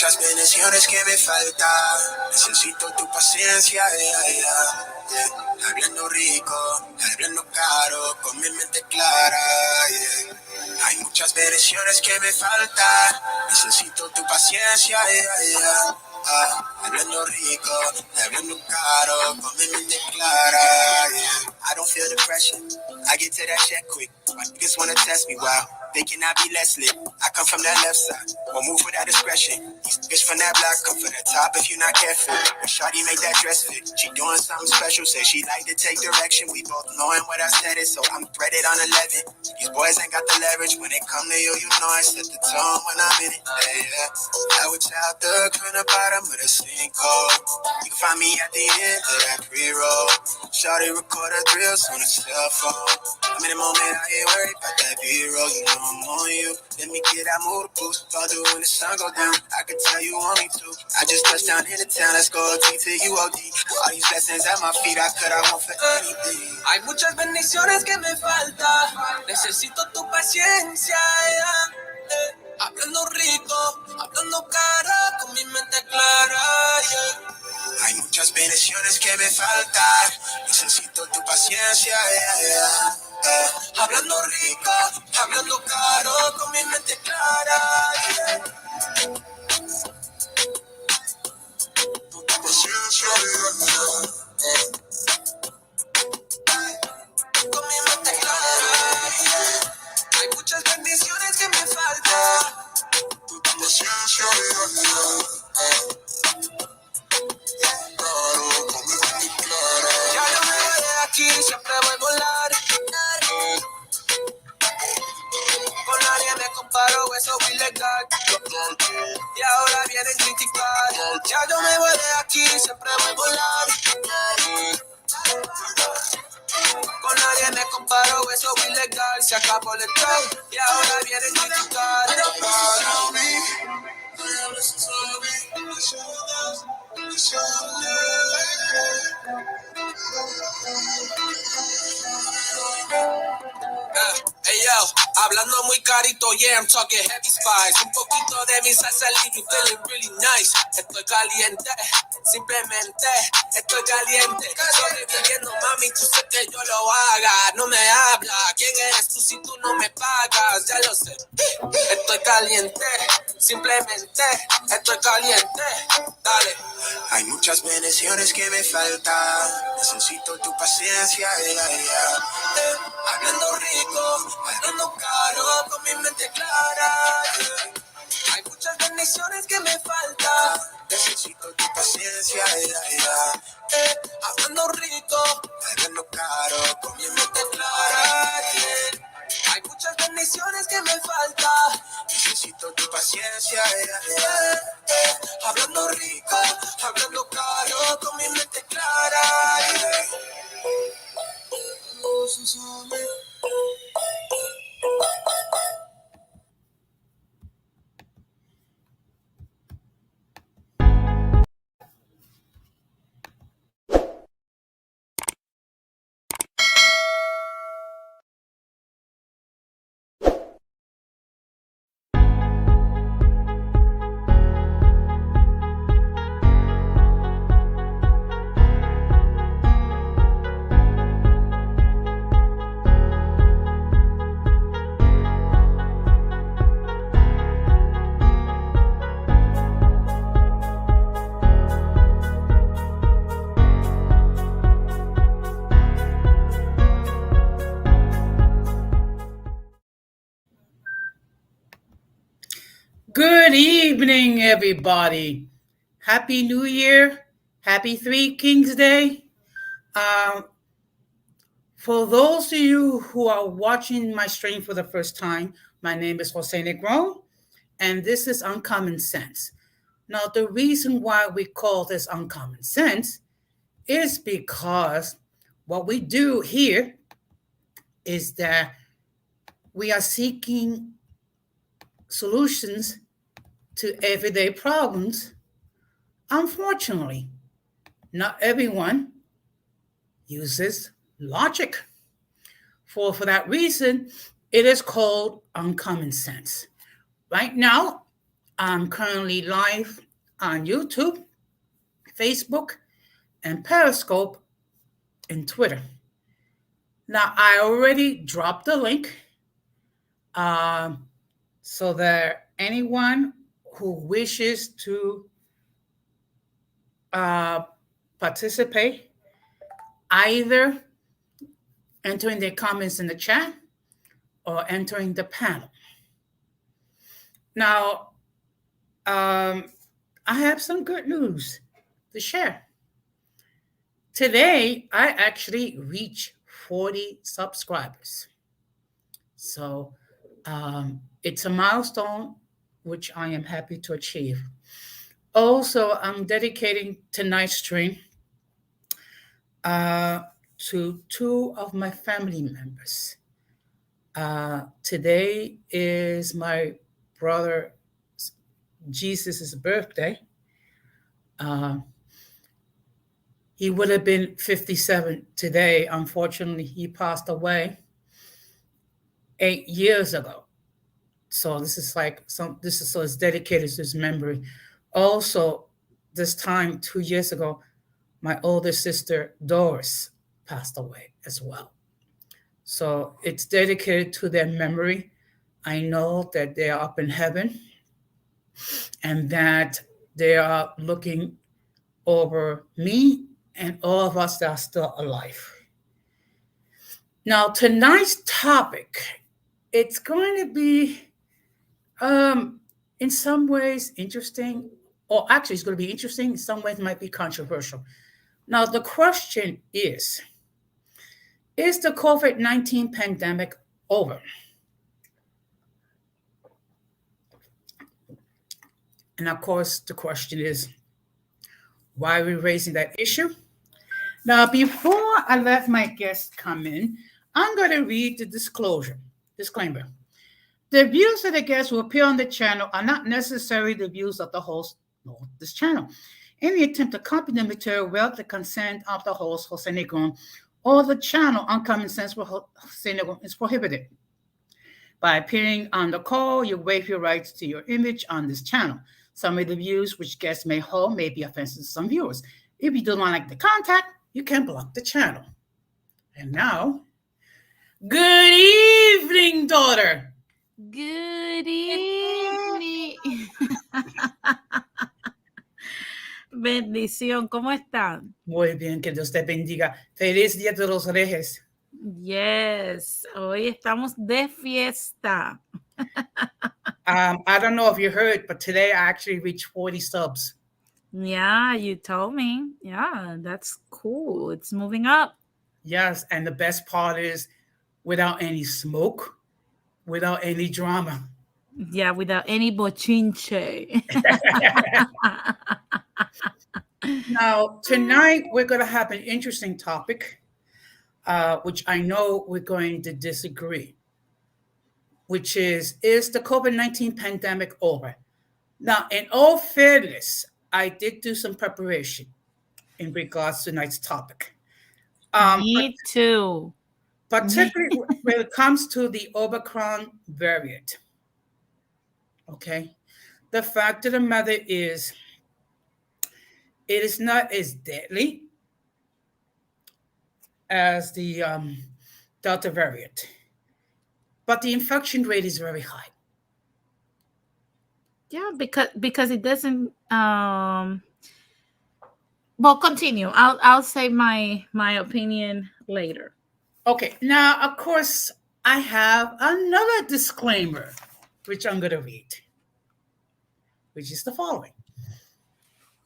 muchas bendiciones que me falta. Necesito tu paciencia, Hablando rico, hablando caro, con mi mente clara, Hay muchas bendiciones que me faltan. Necesito tu paciencia, Hablando rico, hablando caro, con mi mente clara, I don't feel depression. I get to that shit quick. My niggas wanna test me, wow. They cannot be less lit. I come from that left side. Won't move without discretion. These bitch from that block come for the top if you're not careful. When Shawty make that dress fit, she doing something special. Say she like to take direction. We both knowing what I said it, so I'm threaded on 11. These boys ain't got the leverage. When it come to you, you know I set the tone when I'm in it. I would out the current the bottom of the sinkhole. You can find me at the end of that pre-roll. Shawty record her drills on a cell phone. I'm in the moment, I ain't worried about that B-roll. You know I'm on you. Let me get that motor boost. I'll do when the sun go down. I can tell you want me to. I just touched down in the town. Let's go T to UOD. All these blessings at my feet, I could, I want for anything. Hay muchas bendiciones que me faltan. Necesito tu paciencia. Hablando rico, hablando cara, con mi mente clara. Hay muchas bendiciones que me faltan. Necesito tu paciencia. Hablando rico, hablando caro, con mi mente clara. Tu paciencia. Con mi mente clara. Hay muchas bendiciones que me faltan. Tu paciencia. Ya yo me voy de aquí, siempre voy a volar. Con nadie me comparo, eso es ilegal. Y ahora vienen criticar. Ya yo me voy de aquí, siempre voy a volar. Con nadie me comparo, eso es ilegal. Se acabó el show y ahora vienen criticar. Hey yo, hablando muy carito, yeah, I'm talking heavy spice. Un poquito de mi salsa, leave you feeling really nice. Estoy caliente, simplemente estoy caliente. Sobreviviendo, mami, tú sé que yo lo haga. No me habla, ¿quién eres tú si tú no me pagas? Ya lo sé. Estoy caliente, simplemente estoy caliente. Dale. Hay muchas bendiciones que me faltan. Necesito tu paciencia. Hablando rico, hablando caro, con mi mente clara. Hay muchas bendiciones que me faltan. Necesito tu paciencia. Hablando rico, Hablando caro, con mi mente clara. Hay muchas bendiciones que me faltan. necesito tu paciencia. Hablando rico, hablando caro, con mi mente clara. Good evening, everybody. Happy New Year. Happy Three Kings Day. For those of you who are watching my stream for the first time, my name is Jose Negron, and this is Uncommon Sense. Now, the reason why we call this Uncommon Sense is because what we do here is that we are seeking solutions to everyday problems. Unfortunately, not everyone uses logic. For that reason, it is called uncommon sense. Right now, I'm currently live on YouTube, Facebook, and Periscope and Twitter. Now, I already dropped the link um, so that anyone who wishes to uh, participate, either entering their comments in the chat or entering the panel. Now, I have some good news to share. Today, I actually reached 40 subscribers. So it's a milestone which I am happy to achieve. Also, I'm dedicating tonight's stream uh, to two of my family members. Today is my brother Jesus' birthday. Uh, he would have been 57 today. Unfortunately, he passed away 8 years ago. So this is so it's dedicated to his memory. Also, this time 2 years ago, my older sister Doris passed away as well. So it's dedicated to their memory. I know that they are up in heaven and that they are looking over me and all of us that are still alive. Now, tonight's topic, it's going to be in some ways interesting, or actually it's going to be interesting, in some ways it might be controversial. Now, the question is the COVID-19 pandemic over? And of course, the question is, why are we raising that issue? Now, before I let my guests come in, I'm going to read the disclaimer. The views of the guests who appear on the channel are not necessarily the views of the host of this channel. Any attempt to copy the material without the consent of the host, Jose Negron, or the channel Uncommon Sense with Jose Negron is prohibited. By appearing on the call, you waive your rights to your image on this channel. Some of the views which guests may hold may be offensive to some viewers. If you do not like the content, you can block the channel. And now, good evening, daughter. Good evening. Bendición, ¿cómo están? Muy bien, que Dios te bendiga. Feliz Día de los Reyes. Yes, hoy estamos de fiesta. I don't know if you heard, but today I actually reached 40 subs. Yeah, you told me. Yeah, that's cool. It's moving up. Yes, and the best part is without any smoke, without any drama. Yeah, without any bochinche. Now, tonight we're going to have an interesting topic, which I know we're going to disagree, which is the COVID-19 pandemic over? Now, in all fairness, I did do some preparation in regards to tonight's topic. Me too. Particularly when it comes to the Omicron variant. Okay. The fact of the matter is, it is not as deadly as the Delta variant, but the infection rate is very high. Yeah, because it doesn't. Well, continue. I'll say my opinion later. Okay. Now, of course, I have another disclaimer, which I'm going to read, which is the following.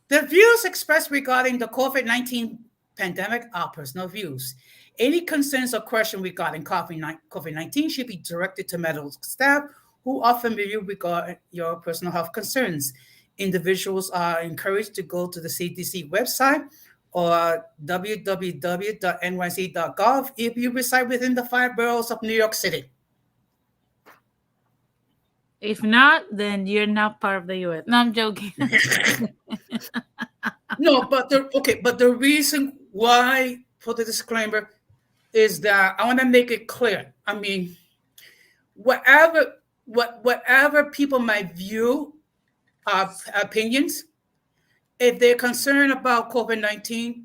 The views expressed regarding the COVID-19 pandemic are personal views. Any concerns or questions regarding COVID-19 should be directed to medical staff who often review regarding your personal health concerns. Individuals are encouraged to go to the CDC website or www.nyc.gov if you reside within the 5 boroughs of New York City. If not, then you're not part of the U.S. No, I'm joking. No, but the reason why for the disclaimer is that I want to make it clear. I mean, whatever people might view opinions. If they're concerned about COVID-19,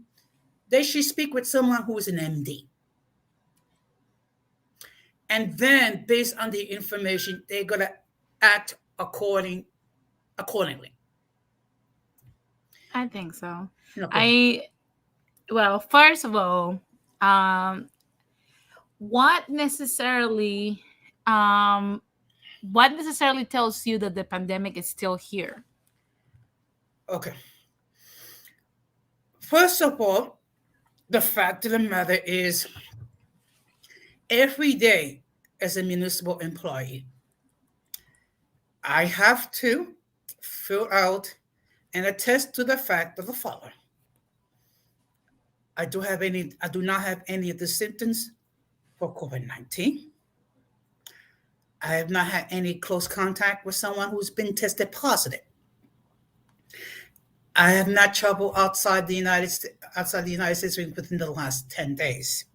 they should speak with someone who is an MD. And then, based on the information, they're going to act accordingly. I think so. Okay. I well, first of all, um, what necessarily, um, what necessarily tells you that the pandemic is still here? Okay. First of all, the fact of the matter is, every day as a municipal employee, I have to fill out and attest to the fact of the following. I do not have any of the symptoms for COVID-19. I have not had any close contact with someone who's been tested positive. I have not traveled outside the United States within the last 10 days.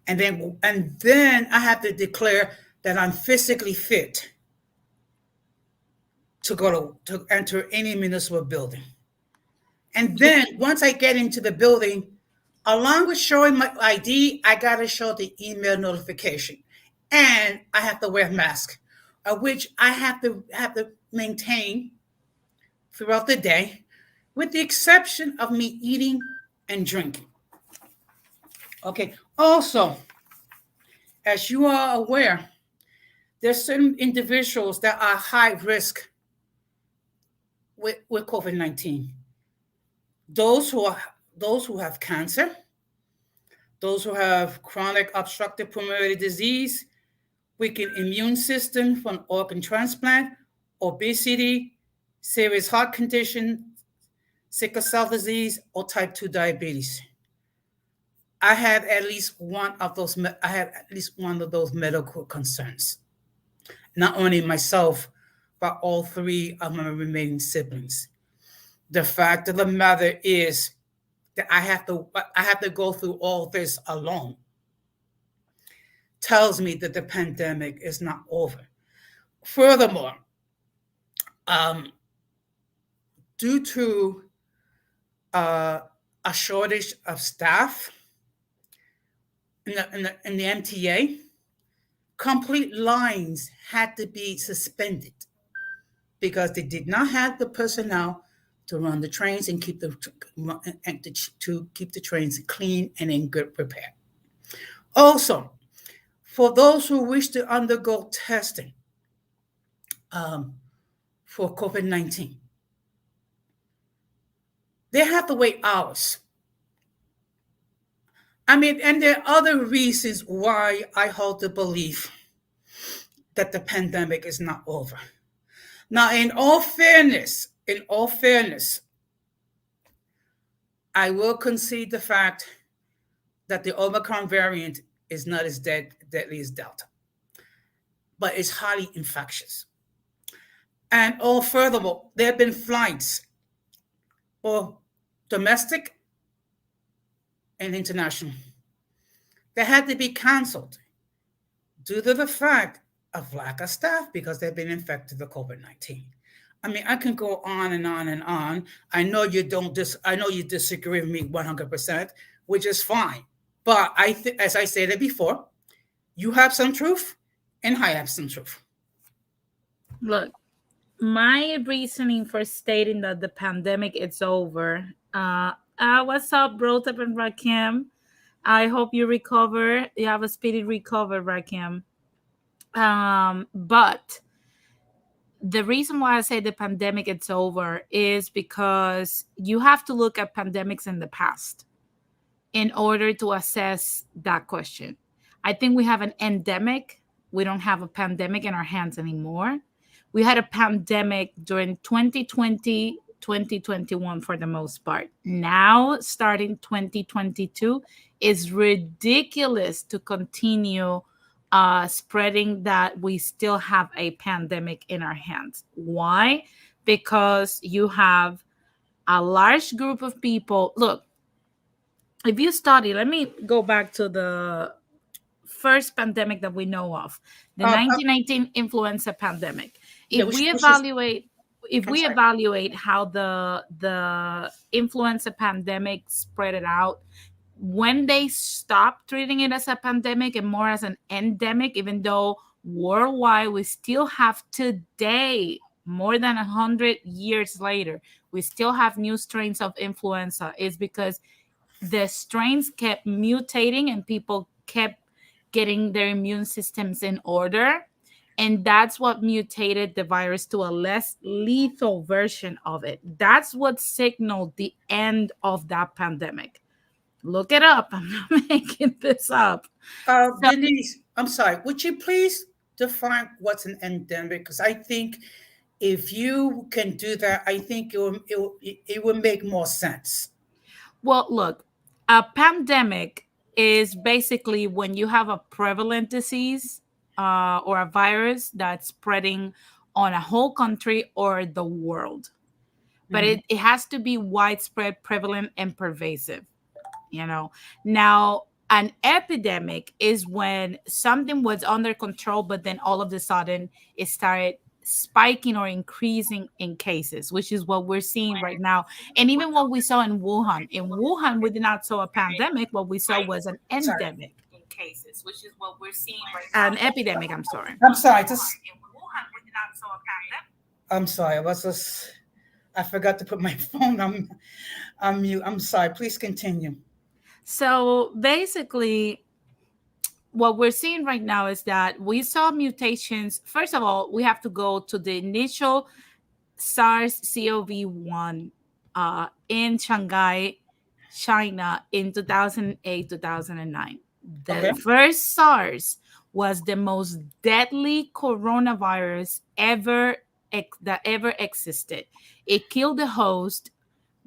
And then I have to declare that I'm physically fit to enter any municipal building. And then once I get into the building, along with showing my ID, I gotta show the email notification, and I have to wear a mask, which I have to maintain throughout the day, with the exception of me eating and drinking. Okay. Also, as you are aware, there's certain individuals that are high risk with COVID-19. Those who have cancer, those who have chronic obstructive pulmonary disease, weakened immune system from organ transplant, obesity, serious heart condition, sickle cell disease, or type 2 diabetes. I had at least one of those. I had at least one of those medical concerns. Not only myself, but all three of my remaining siblings. The fact of the matter is that I have to go through all this alone. Tells me that the pandemic is not over. Furthermore, due to a shortage of staff in the MTA, complete lines had to be suspended because they did not have the personnel to run the trains and to keep the trains clean and in good repair. Also, for those who wish to undergo testing for COVID-19, they have to wait hours. I mean, and there are other reasons why I hold the belief that the pandemic is not over. Now, in all fairness, I will concede the fact that the Omicron variant is not as deadly as Delta, but it's highly infectious. And furthermore, there have been flights, both domestic and international, that had to be canceled due to the fact of lack of staff because they've been infected with COVID-19. I mean, I can go on and on and on. I know you disagree with me 100%, which is fine. But as I said before, you have some truth, and I have some truth. Look, my reasoning for stating that the pandemic is over. What's up, Brotep and Rakim? I hope you recover. You have a speedy recovery, Rakim. But the reason why I say the pandemic is over is because you have to look at pandemics in the past in order to assess that question. I think we have an endemic. We don't have a pandemic in our hands anymore. We had a pandemic during 2020, 2021 for the most part. Now, starting 2022, is ridiculous to continue spreading that we still have a pandemic in our hands. Why? Because you have a large group of people. Look, if you study, let me go back to the first pandemic that we know of, the 1919 influenza pandemic. Yeah, if we which is, evaluate if I'm we sorry. evaluate how the influenza pandemic spread it out, when they stopped treating it as a pandemic and more as an endemic, even though worldwide we still have today, more than 100 years later, we still have new strains of influenza, is because the strains kept mutating and people kept getting their immune systems in order. And that's what mutated the virus to a less lethal version of it. That's what signaled the end of that pandemic. Look it up. I'm not making this up. So, Denise, I'm sorry. Would you please define what's an endemic? Because I think if you can do that, I think it will make more sense. well, look, a pandemic is basically when you have a prevalent disease or a virus that's spreading on a whole country or the world. But Mhm. it has to be widespread, prevalent, and pervasive. you know Now, an epidemic is when something was under control, but then all of a sudden it started spiking or increasing in cases, which is what we're seeing right now. And even what we saw in Wuhan, we did not saw a pandemic. What we saw was an Sorry. endemic in cases, which is what we're seeing right now. An epidemic, I'm sorry. I'm sorry. Just, I'm sorry. I was just, I forgot to put my phone on mute. I'm sorry. Please continue. So basically, what we're seeing right now is that we saw mutations. First of all, we have to go to the initial SARS-CoV-1 in Shanghai, China in 2008, 2009. The Okay. first SARS was the most deadly coronavirus that ever existed. It killed the host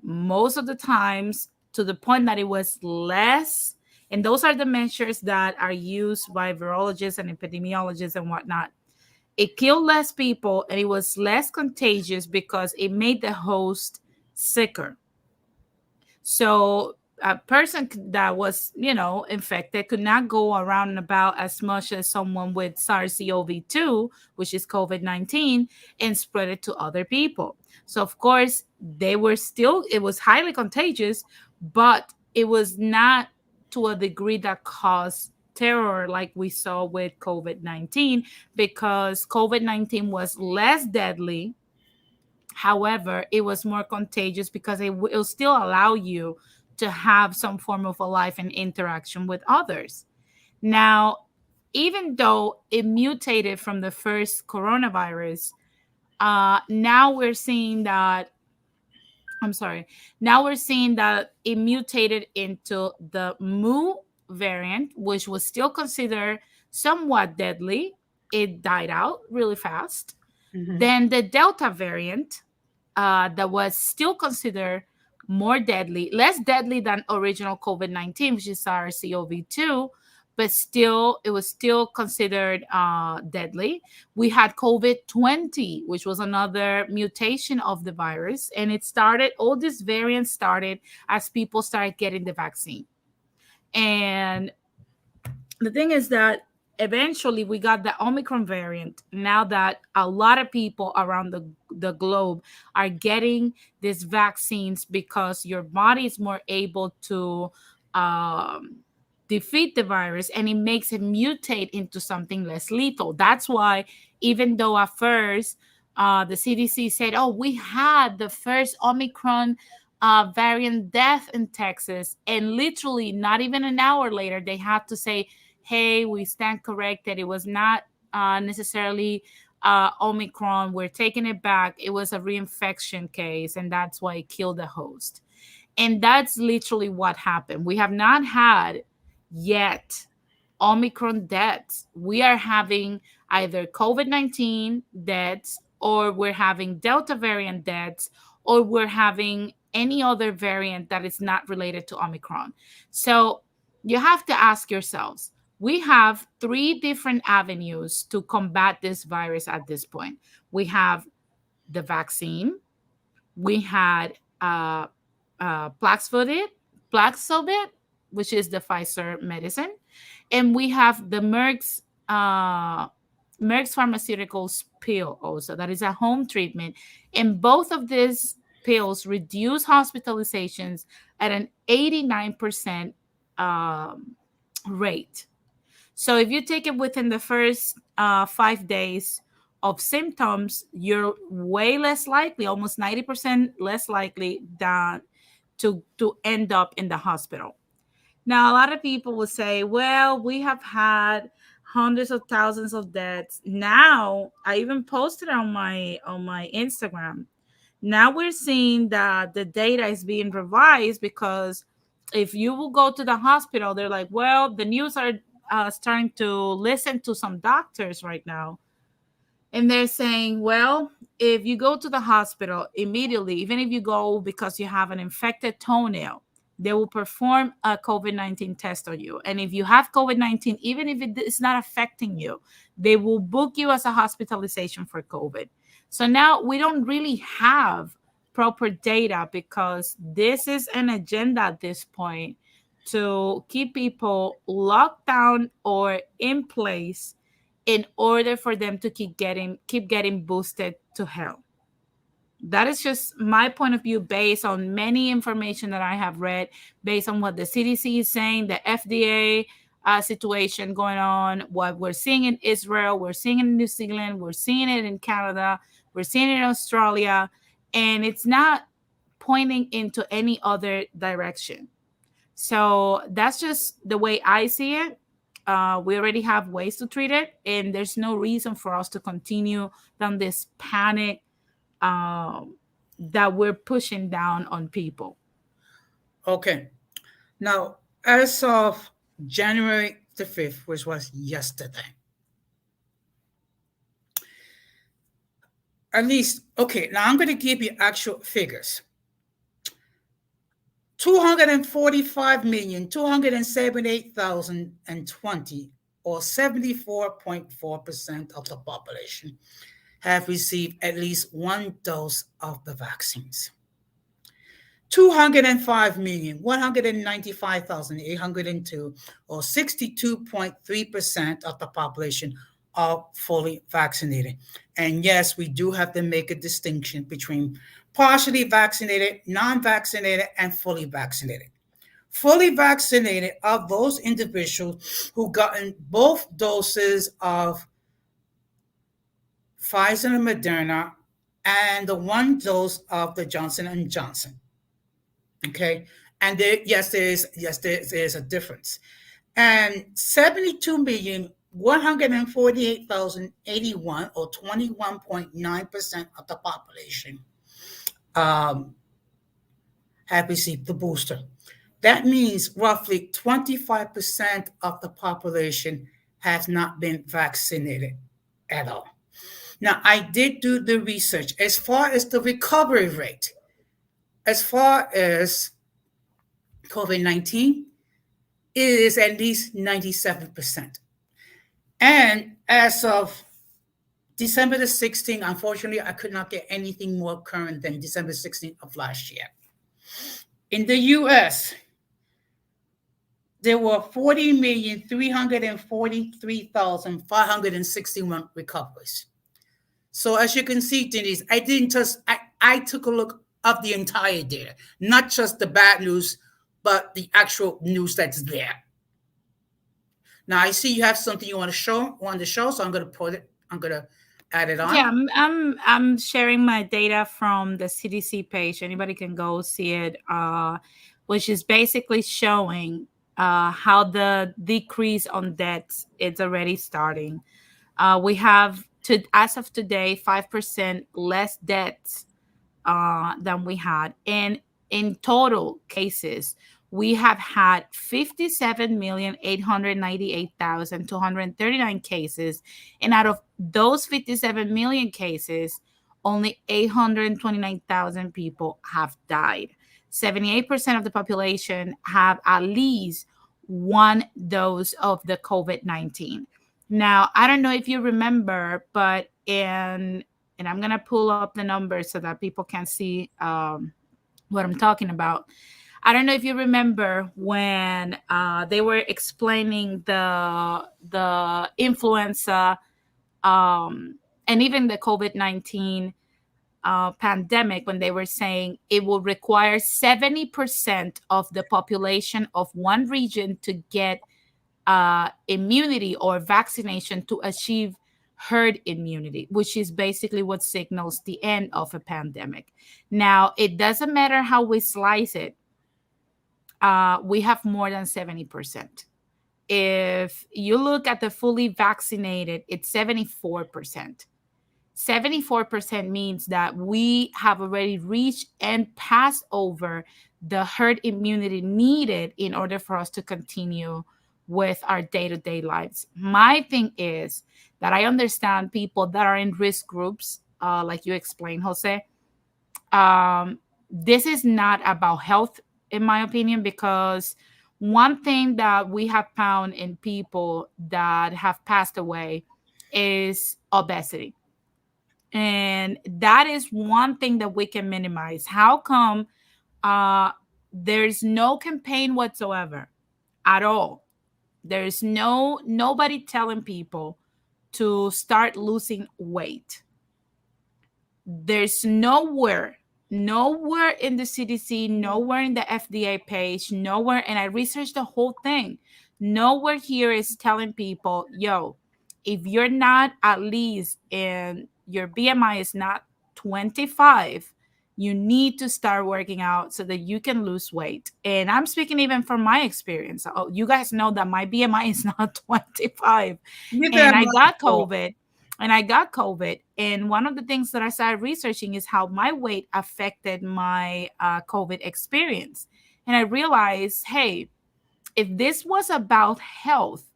most of the times, to the point that it was less, and those are the measures that are used by virologists and epidemiologists and whatnot. It killed less people and it was less contagious because it made the host sicker. So a person that was, infected could not go around and about as much as someone with SARS-CoV-2, which is COVID-19, and spread it to other people. So of course, it was highly contagious, but it was not to a degree that caused terror like we saw with COVID-19, because COVID-19 was less deadly. However, it was more contagious because it will still allow you to have some form of a life and interaction with others. Now, even though it mutated from the first coronavirus, now we're seeing that I'm sorry. Now we're seeing that it mutated into the Mu variant, which was still considered somewhat deadly. It died out really fast. Mhm. Then the Delta variant, that was still considered more deadly, less deadly than original COVID-19, which is SARS-CoV-2, but still, it was still considered deadly. We had COVID-20, which was another mutation of the virus, and all these variants started as people started getting the vaccine. And the thing is that eventually we got the Omicron variant. Now that a lot of people around the globe are getting these vaccines, because your body is more able to um, defeat the virus, and it makes it mutate into something less lethal. That's why, even though at first the CDC said, oh, we had the first Omicron variant death in Texas, and literally not even an hour later, they had to say, hey, we stand corrected. It was not necessarily Omicron. We're taking it back. It was a reinfection case, and that's why it killed the host. And that's literally what happened. We have not had yet Omicron deaths. We are having either COVID-19 deaths, or we're having Delta variant deaths, or we're having any other variant that is not related to Omicron. So you have to ask yourselves, we have three different avenues to combat this virus at this point. We have the vaccine, we had Paxlovid, Paxlovid, which is the Pfizer medicine, and we have the Merck's Merck's Pharmaceuticals pill also, that is a home treatment. And both of these pills reduce hospitalizations at an 89% rate. So if you take it within the first 5 days of symptoms, you're way less likely, almost 90% less likely than to end up in the hospital. Now, a lot of people will say, well, we have had hundreds of thousands of deaths. Now, I even posted on my Instagram. Now we're seeing that the data is being revised, because if you will go to the hospital, they're like, well, the news are starting to listen to some doctors right now, and they're saying, well, if you go to the hospital immediately, even if you go because you have an infected toenail, they will perform a COVID-19 test on you. And if you have COVID-19, even if it is not affecting you, they will book you as a hospitalization for COVID. So now we don't really have proper data, because this is an agenda at this point to keep people locked down or in place in order for them to keep getting boosted to hell. That is just my point of view, based on many information that I have read, based on what the CDC is saying, the FDA situation going on, what we're seeing in Israel, we're seeing in New Zealand, we're seeing it in Canada, we're seeing it in Australia, and it's not pointing into any other direction. So that's just the way I see it. We already have ways to treat it, and there's no reason for us to continue down this panic that we're pushing down on people. Okay. Now, as of January the 5th, which was yesterday, at least, okay, now I'm going to give you actual figures. 245,278,020, or 74.4% of the population, have received at least one dose of the vaccines. 205,195,802, or 62.3% of the population, are fully vaccinated. And yes, we do have to make a distinction between partially vaccinated, non-vaccinated, and fully vaccinated. Fully vaccinated are those individuals who gotten both doses of Pfizer and Moderna and the one dose of the Johnson and Johnson. Okay, and there is a difference. And 72,148,081, or 21.9% of the population, have received the booster. That means roughly 25% of the population has not been vaccinated at all. Now, I did do the research as far as the recovery rate. As far as COVID-19, it is at least 97%. And as of December the 16th, unfortunately, I could not get anything more current than December 16th of last year. In the US, there were 40,343,561 recoveries. So as you can see, Denise, I took a look of the entire data, not just the bad news, but the actual news that's there. Now I see you have something you want to show, so I'm going to add it on. Yeah, I'm sharing my data from the CDC page. Anybody can go see it, which is basically showing how the decrease on deaths is already starting. We have as of today 5% less deaths than we had. And in total cases, we have had 57,898,239 cases. And out of those 57 million cases, only 829,000 people have died. 78% of the population have at least one dose of the COVID-19. Now, I don't know if you remember, but and I'm going to pull up the numbers so that people can see what I'm talking about. I don't know if you remember when they were explaining the influenza And even the COVID-19 pandemic, when they were saying it will require 70% of the population of one region to get immunity or vaccination to achieve herd immunity, which is basically what signals the end of a pandemic. Now, it doesn't matter how we slice it, we have more than 70%. If you look at the fully vaccinated, it's 74%. 74% means that we have already reached and passed over the herd immunity needed in order for us to continue with our day-to-day lives. My thing is that I understand people that are in risk groups, like you explained, Jose. This is not about health, in my opinion, because one thing that we have found in people that have passed away is obesity, and that is one thing that we can minimize. How come uh there's no campaign whatsoever at all? There's nobody telling people to start losing weight. There's nowhere in the CDC, nowhere in the FDA page, nowhere, and I researched the whole thing. Nowhere here is telling people, yo, if you're not at least in your BMI is not 25, you need to start working out so that you can lose weight. And I'm speaking even from my experience. Oh, you guys know that my BMI is not 25, You and damn I right. got COVID. And one of the things that I started researching is how my weight affected my COVID experience. And I realized, hey, if this was about health,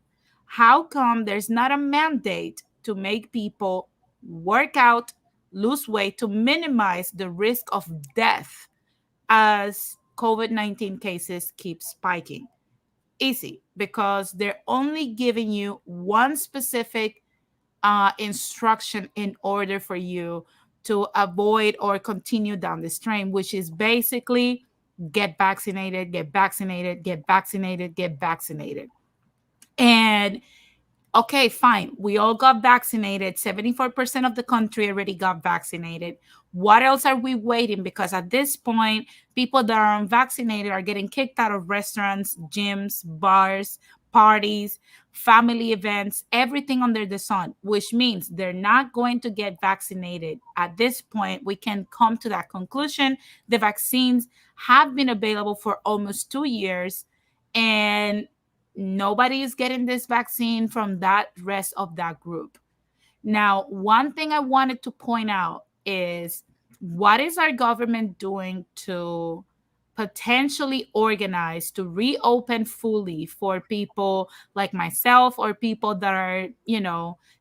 how come there's not a mandate to make people work out, lose weight to minimize the risk of death as COVID-19 cases keep spiking? Easy, because they're only giving you one specific instruction in order for you to avoid or continue down this train, which is basically get vaccinated, get vaccinated, get vaccinated, get vaccinated. And okay, fine. We all got vaccinated. 74% of the country already got vaccinated. What else are we waiting? Because at this point, people that are unvaccinated are getting kicked out of restaurants, gyms, bars, parties, family events, everything under the sun, which means they're not going to get vaccinated. At this point, we can come to that conclusion. The vaccines have been available for almost 2 years, and nobody is getting this vaccine from that rest of that group. Now, one thing I wanted to point out is, what is our government doing to potentially organize to reopen fully for people like myself or people that are,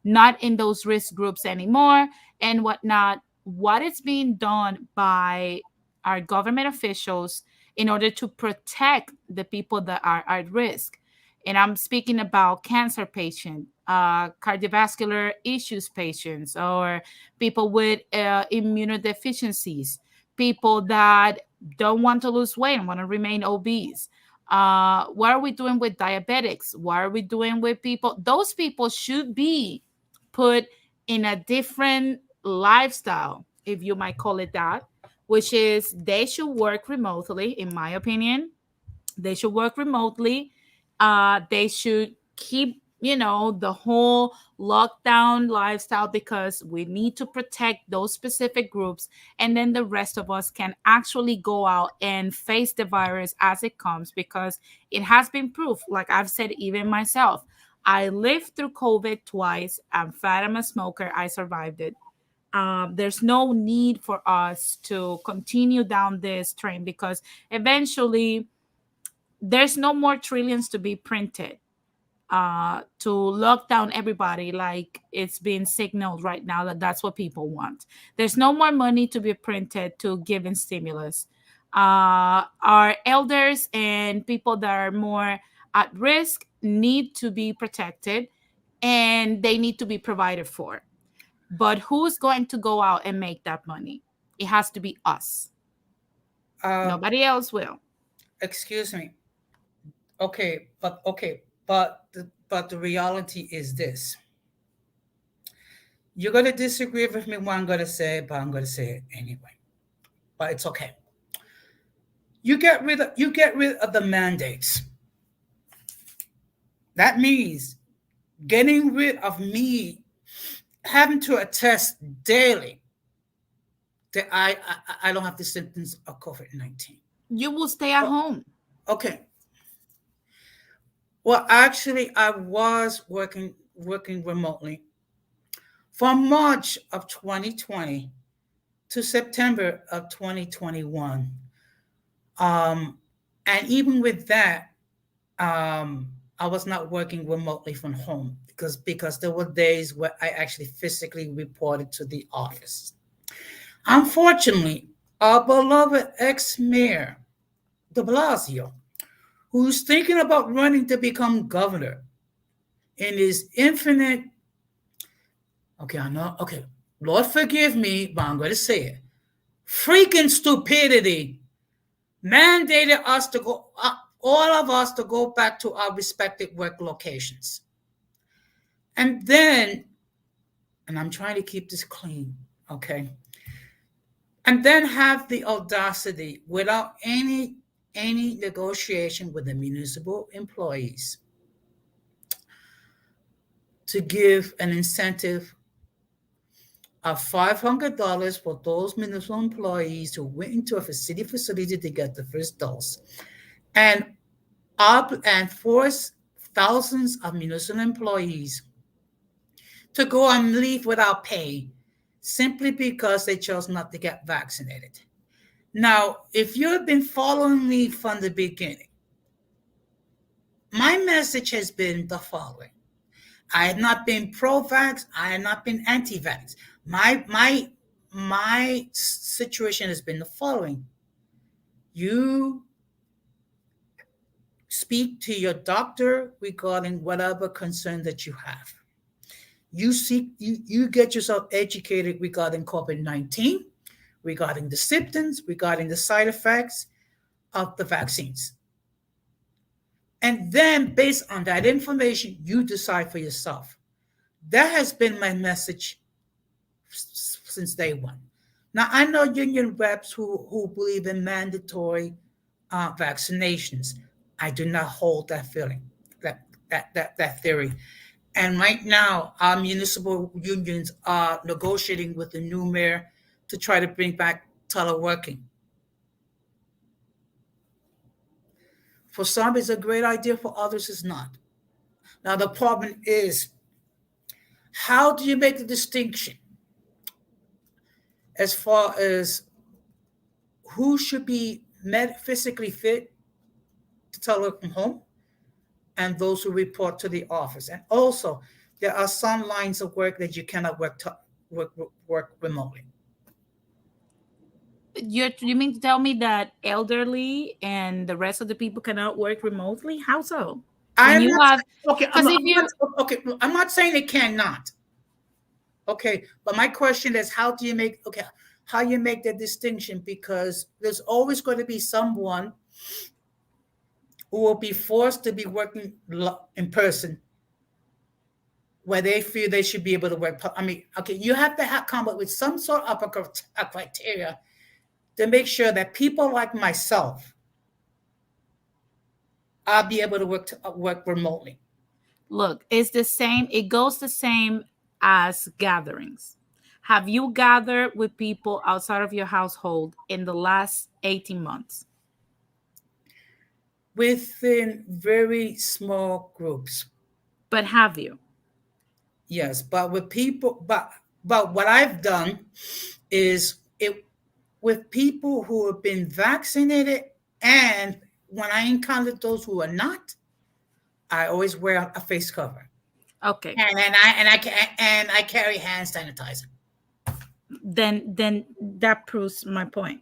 not in those risk groups anymore and whatnot? What is being done by our government officials in order to protect the people that are at risk? And I'm speaking about cancer patients, cardiovascular issues patients, or people with immunodeficiencies, people that don't want to lose weight and want to remain obese. What are we doing with diabetics? What are we doing with people? Those people should be put in a different lifestyle, if you might call it that, which is they should work remotely, in my opinion. They should work remotely. They should keep, the whole lockdown lifestyle, because we need to protect those specific groups. And then the rest of us can actually go out and face the virus as it comes, because it has been proof. Like I've said, even myself, I lived through COVID twice. I'm fat, I'm a smoker, I survived it. There's no need for us to continue down this train, because eventually there's no more trillions to be printed to lock down everybody, like it's being signaled right now that that's what people want. There's no more money to be printed to give in stimulus. Our elders and people that are more at risk need to be protected, and they need to be provided for. But who's going to go out and make that money? It has to be us. Uh, Nobody else will. excuse me. Okay, but the reality is this: You're going to disagree with me what I'm going to say, but I'm going to say it anyway. But it's okay. You get rid of the mandates. That means getting rid of me having to attest daily that I don't have the symptoms of COVID-19. You will stay at home. Okay. Well, actually, I was working remotely from March of 2020 to September of 2021. Um, and even with that, I was not working remotely from home because there were days where I actually physically reported to the office. Unfortunately, our beloved ex-mayor, De Blasio, who's thinking about running to become governor, in his infinite, okay, I know, okay, Lord forgive me, but I'm going to say it, freaking stupidity, mandated us to go, all of us to go back to our respective work locations. And then, and I'm trying to keep this clean, okay? And then have the audacity without any negotiation with the municipal employees to give an incentive of $500 for those municipal employees who went into a city facility to get the first dose, and and force thousands of municipal employees to go on leave without pay simply because they chose not to get vaccinated. Now, if you've been following me from the beginning, my message has been the following. I have not been pro-vax. I have not been anti-vax. My situation has been the following. You speak to your doctor regarding whatever concern that you have. You get yourself educated regarding COVID-19, regarding the symptoms, regarding the side effects of the vaccines. And then based on that information, you decide for yourself. That has been my message since day one. Now, I know union reps who believe in mandatory vaccinations. I do not hold that feeling, that theory. And right now, our municipal unions are negotiating with the new mayor to try to bring back teleworking. For some, it's a great idea. For others, it's not. Now, the problem is, how do you make the distinction as far as who should be physically fit to telework from home and those who report to the office? And also, there are some lines of work that you cannot work remotely. You mean to tell me that elderly and the rest of the people cannot work remotely? How so? When I'm you not have, okay. because if you, Okay. I'm not saying they cannot. Okay, but my question is, how do you make how you make that distinction? Because there's always going to be someone who will be forced to be working in person where they feel they should be able to work. I mean, okay, you have to come up with some sort of a criteria to make sure that people like myself, I'll be able to work remotely. look, it's the same, it goes the same as gatherings. Have you gathered with people outside of your household in the last 18 months? Within very small groups. But have you? Yes, but with people, but what I've done is it with people who have been vaccinated, and when I encounter those who are not, I always wear a face cover. Okay. And I carry hand sanitizer. Then that proves my point.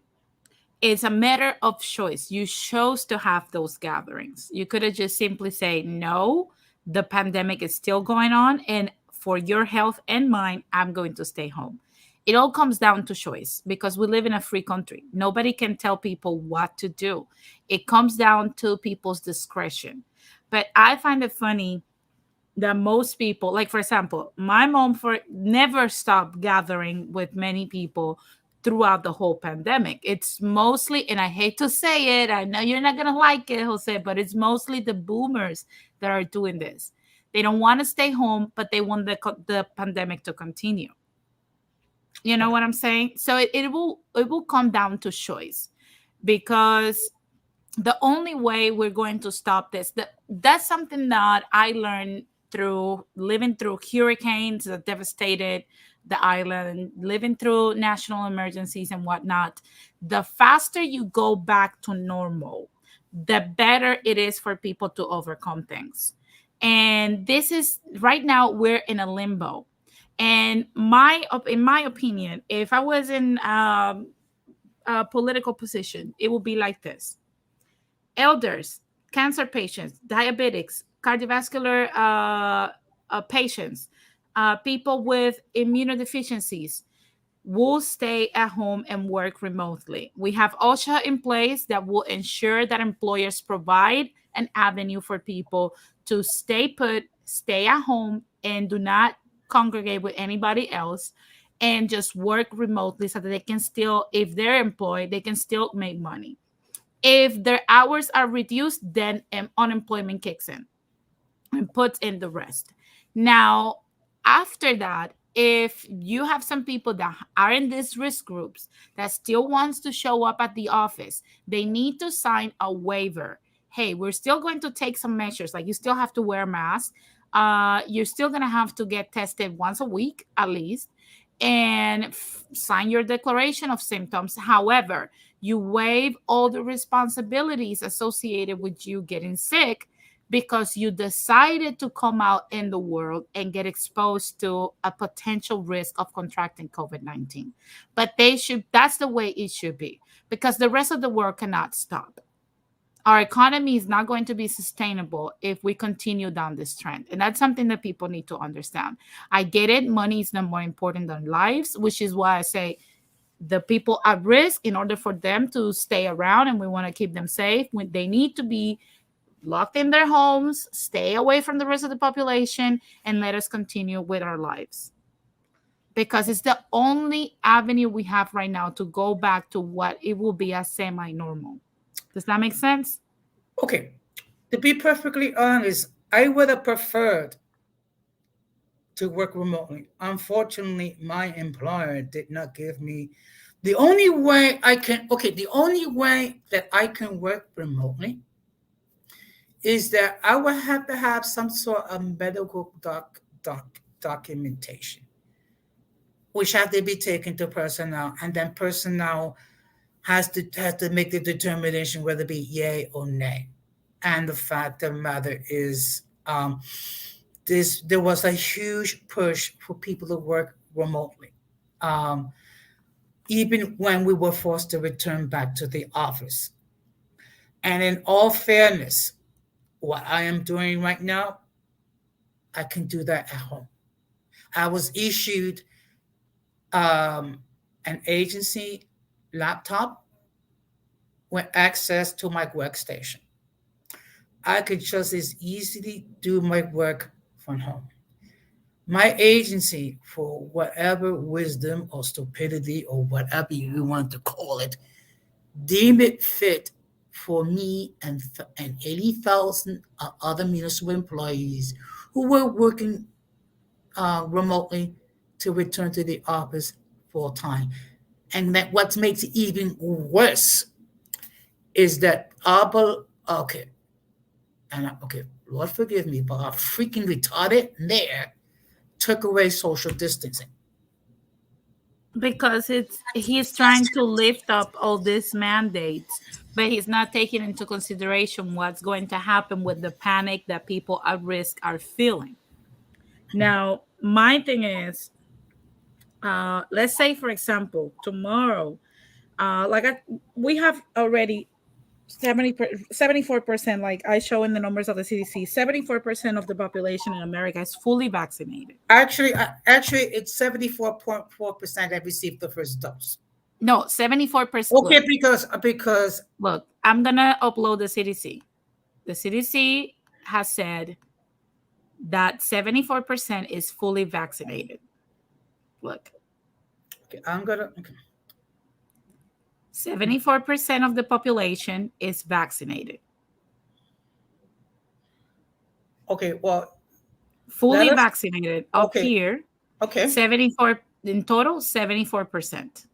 It's a matter of choice. You chose to have those gatherings. You could have just simply say, no, the pandemic is still going on, and for your health and mine, I'm going to stay home. It all comes down to choice because we live in a free country. Nobody can tell people what to do. It comes down to people's discretion. But I find it funny that most people, like for example, my mom for never stopped gathering with many people throughout the whole pandemic. It's mostly, and I hate to say it, I know you're not gonna like it, Jose, but it's mostly the boomers that are doing this. They don't want to stay home, but they want the pandemic to continue. You know what I'm saying? So it will come down to choice, because the only way we're going to stop this, that's something that I learned through living through hurricanes that devastated the island, living through national emergencies and whatnot. The faster you go back to normal, the better it is for people to overcome things. And this is right now we're in a limbo. And in my opinion, if I was in a political position, it would be like this: elders, cancer patients, diabetics, cardiovascular patients, people with immunodeficiencies will stay at home and work remotely. We have OSHA in place that will ensure that employers provide an avenue for people to stay put, stay at home, and do not congregate with anybody else, and just work remotely so that they can still, if they're employed, they can still make money. If their hours are reduced, then unemployment kicks in and puts in the rest. Now, after that, if you have some people that are in these risk groups that still wants to show up at the office, they need to sign a waiver. Hey, we're still going to take some measures, like you still have to wear a mask. You're still going to have to get tested once a week at least, and sign your declaration of symptoms. However, you waive all the responsibilities associated with you getting sick, because you decided to come out in the world and get exposed to a potential risk of contracting COVID-19. But that's the way it should be, because the rest of the world cannot stop. Our economy is not going to be sustainable if we continue down this trend. And that's something that people need to understand. I get it. Money is not more important than lives, which is why I say the people at risk, in order for them to stay around and we want to keep them safe, they need to be locked in their homes, stay away from the rest of the population, and let us continue with our lives. Because it's the only avenue we have right now to go back to what it will be as semi-normal. Does that make sense? Okay. To be perfectly honest, I would have preferred to work remotely. Unfortunately, my employer did not give me the only way the only way that I can work remotely is that I would have to have some sort of medical documentation, which have to be taken to personnel, and then personnel has to make the determination whether it be yay or nay. And the fact of the matter is, there was a huge push for people to work remotely, um, even when we were forced to return back to the office. And in all fairness, what I am doing right now, I can do that at home. I was issued an agency laptop with access to my workstation. I could just as easily do my work from home. My agency, for whatever wisdom or stupidity or whatever you want to call it, deemed it fit for me and 80,000 other municipal employees who were working remotely to return to the office full time. And that what makes it even worse is that okay, okay, Lord forgive me, but our freaking retarded there took away social distancing. Because he's trying to lift up all these mandates, but he's not taking into consideration what's going to happen with the panic that people at risk are feeling. Now, my thing is, let's say, for example, tomorrow, we have already 74%, like I show in the numbers of the CDC, 74% of the population in America is fully vaccinated. Actually, it's 74.4% that received the first dose. No, 74%. Okay, because look, I'm gonna upload the CDC. The CDC has said that 74% is fully vaccinated. Look, Okay, I'm gonna. Okay. 74% of the population is vaccinated. Okay. Well, let Fully us. vaccinated up Okay. here, Okay. 74 in total, 74%.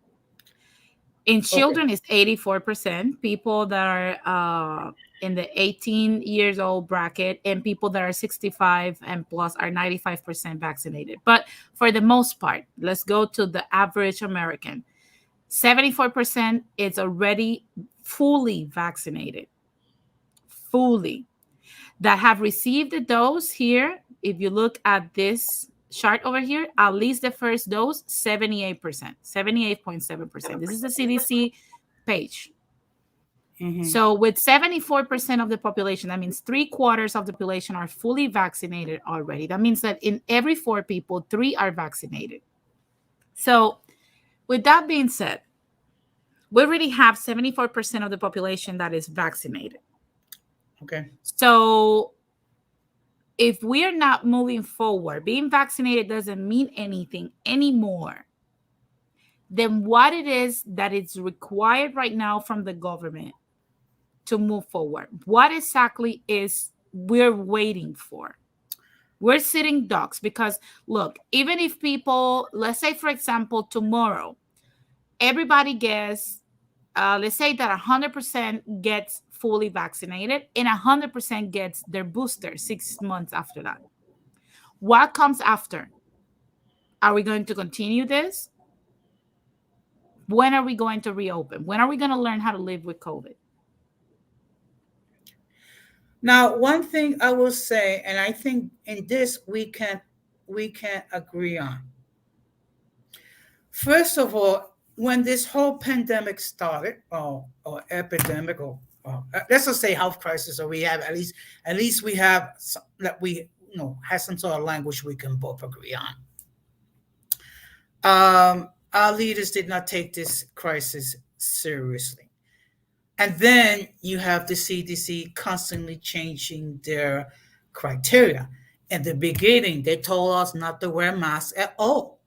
In Okay. children, it's 84%. People that are in the 18 years old bracket and people that are 65 and plus are 95% vaccinated. But for the most part, let's go to the average American. 74% is already fully vaccinated, fully, that have received the dose here. If you look at this chart over here, at least the first dose, 78%, 78.7%. This is the CDC page. Mm-hmm. So with 74% of the population, that means 3/4 of the population are fully vaccinated already. That means that in every 4 people, 3 are vaccinated. So with that being said, we already have 74% of the population that is vaccinated. Okay. So if we are not moving forward, being vaccinated doesn't mean anything anymore, then what it is that is required right now from the government to move forward? What exactly is we're waiting for? We're sitting ducks because look, even if people, let's say for example, tomorrow, everybody gets, let's say that 100% gets fully vaccinated and 100% gets their booster 6 months after that. What comes after? Are we going to continue this? When are we going to reopen? When are we going to learn how to live with COVID? Now, one thing I will say, and I think in this we can agree on. First of all, when this whole pandemic started, or epidemic, or let's just say health crisis, or we have at least we have that we has some sort of language we can both agree on. Our leaders did not take this crisis seriously. And then you have the CDC constantly changing their criteria. In the beginning, they told us not to wear masks at all.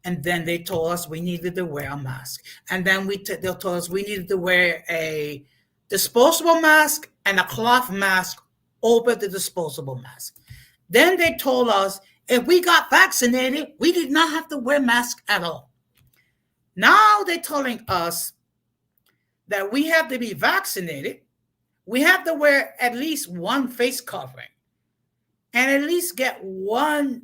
And then they told us we needed to wear a mask. And then they told us we needed to wear a disposable mask and a cloth mask over the disposable mask. Then they told us if we got vaccinated, we did not have to wear masks at all. Now they're telling us that we have to be vaccinated, we have to wear at least one face covering and at least get one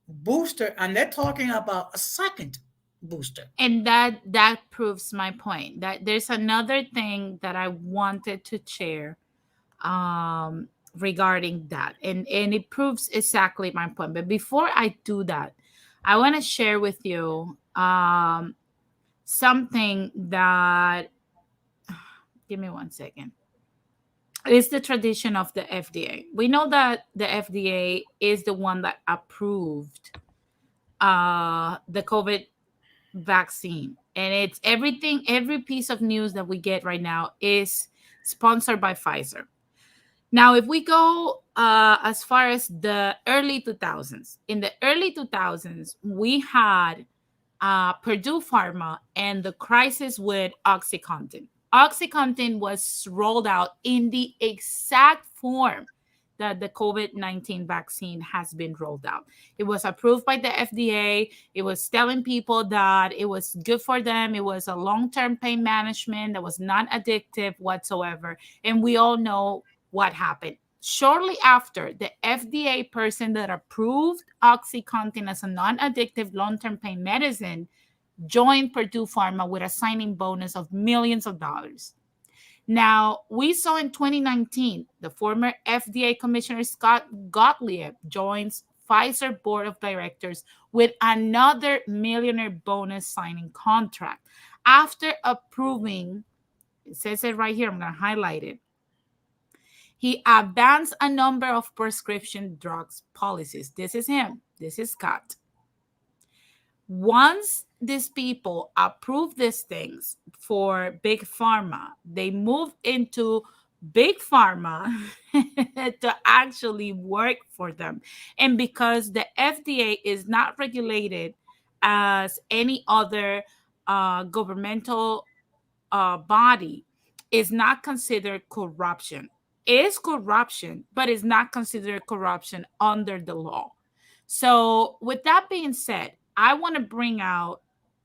booster. And they're talking about a second booster. And that proves my point, that there's another thing that I wanted to share regarding that, and it proves exactly my point. But before I do that, I want to share with you something that, give me one second. It's the tradition of the FDA. We know that the FDA is the one that approved the COVID vaccine, and it's everything. Every piece of news that we get right now is sponsored by Pfizer. Now, if we go as far as the early 2000s, in the early 2000s, we had Purdue Pharma and the crisis with OxyContin. OxyContin was rolled out in the exact form that the COVID-19 vaccine has been rolled out. It was approved by the FDA. It was telling people that it was good for them. It was a long-term pain management that was not addictive whatsoever. And we all know what happened. Shortly after, the FDA person that approved OxyContin as a non-addictive long-term pain medicine joined Purdue Pharma with a signing bonus of millions of dollars. Now, we saw in 2019, the former FDA Commissioner Scott Gottlieb joins Pfizer Board of Directors with another millionaire bonus signing contract. After approving, it says it right here, I'm going to highlight it. He advanced a number of prescription drugs policies. This is him. This is Scott. Once these people approve these things for big pharma, they move into big pharma to actually work for them. And because the FDA is not regulated as any other governmental body, is not considered corruption. It is corruption, but is not considered corruption under the law. So, with that being said, I want to bring out